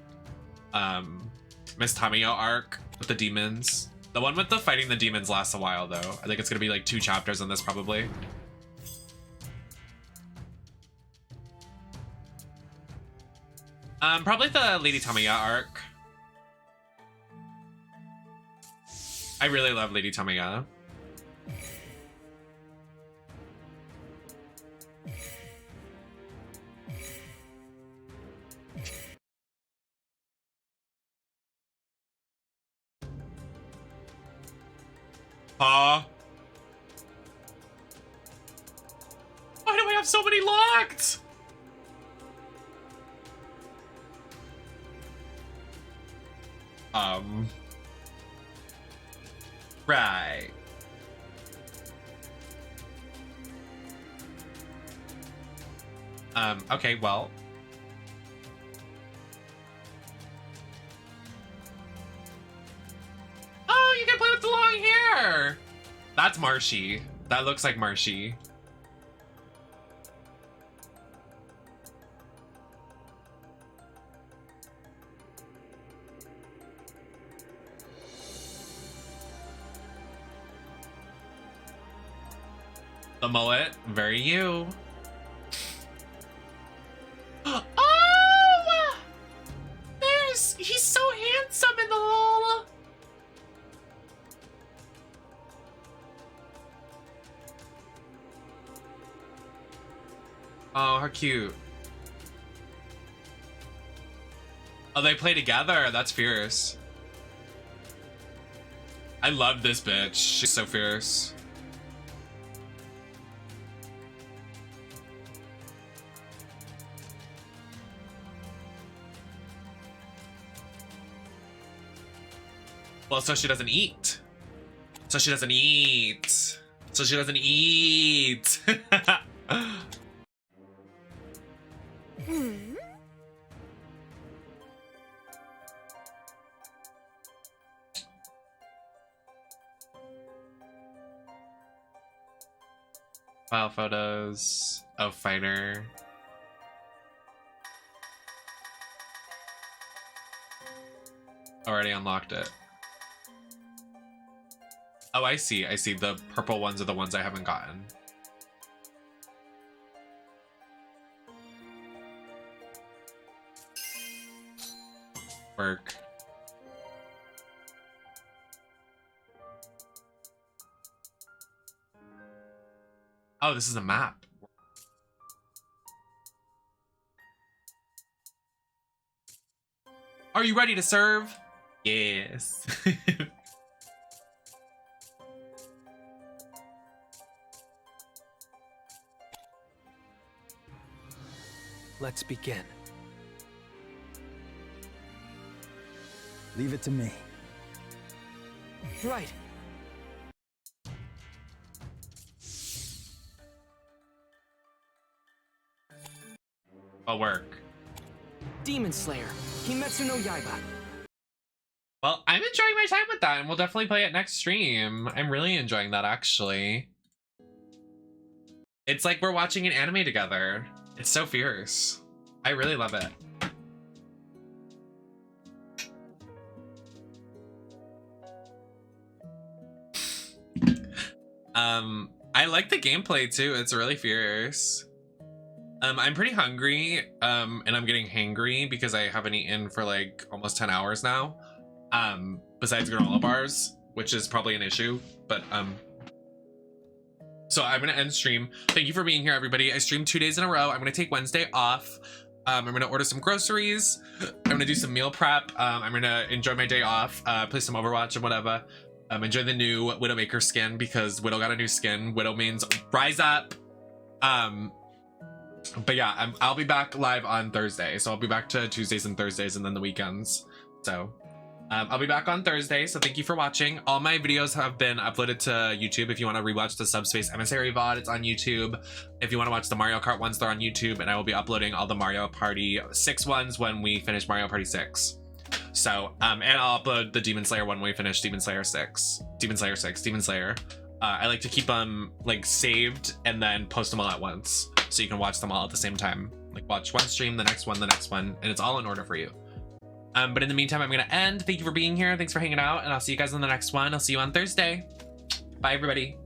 Miss Tamiya arc with the demons. The one with the fighting the demons lasts a while though. I think it's gonna be like 2 chapters on this probably. Probably the Lady Tamiya arc. I really love Lady Tamiya. Why do I have so many locked? Right. Okay, well. Oh, you can play with the long hair! That's Marshy. That looks like Marshy. The mullet, very you. Oh! He's so handsome in the little... Oh, how cute. Oh, they play together. That's fierce. I love this bitch. She's so fierce. Well, so she doesn't eat. So she doesn't eat. So she doesn't eat. File photos of fighter. Already unlocked it. Oh, I see. I see. The purple ones are the ones I haven't gotten. Work. Oh, this is a map. Are you ready to serve? Yes. Let's begin. Leave it to me. Right. I'll work. Demon Slayer, Kimetsu no Yaiba. Well, I'm enjoying my time with that, and we'll definitely play it next stream. I'm really enjoying that, actually. It's like we're watching an anime together. It's so fierce. I really love it. I like the gameplay too. It's really fierce. I'm pretty hungry, and I'm getting hangry because I haven't eaten for like almost 10 hours now. Besides granola bars. which is probably an issue, but so I'm gonna end stream. Thank you for being here, everybody. I streamed 2 days in a row. I'm gonna take Wednesday off. I'm gonna order some groceries. I'm gonna do some meal prep. I'm gonna enjoy my day off, play some Overwatch and whatever. Enjoy the new Widowmaker skin because Widow got a new skin. Widow means rise up. But yeah, I'll be back live on Thursday. So I'll be back to Tuesdays and Thursdays and then the weekends. So I'll be back on Thursday. So thank you for watching. All my videos have been uploaded to YouTube. If you want to rewatch the Subspace Emissary VOD, it's on YouTube. If you want to watch the Mario Kart ones, they're on YouTube. And I will be uploading all the Mario Party 6 ones when we finish Mario Party 6. So, and I'll upload the Demon Slayer one when we finish Demon Slayer 6. Demon Slayer 6, Demon Slayer. I like to keep them like saved and then post them all at once. So you can watch them all at the same time. Like watch one stream, the next one, and it's all in order for you. But in the meantime, I'm gonna end. Thank you for being here. Thanks for hanging out, and I'll see you guys on the next one. I'll see you on Thursday. Bye, everybody.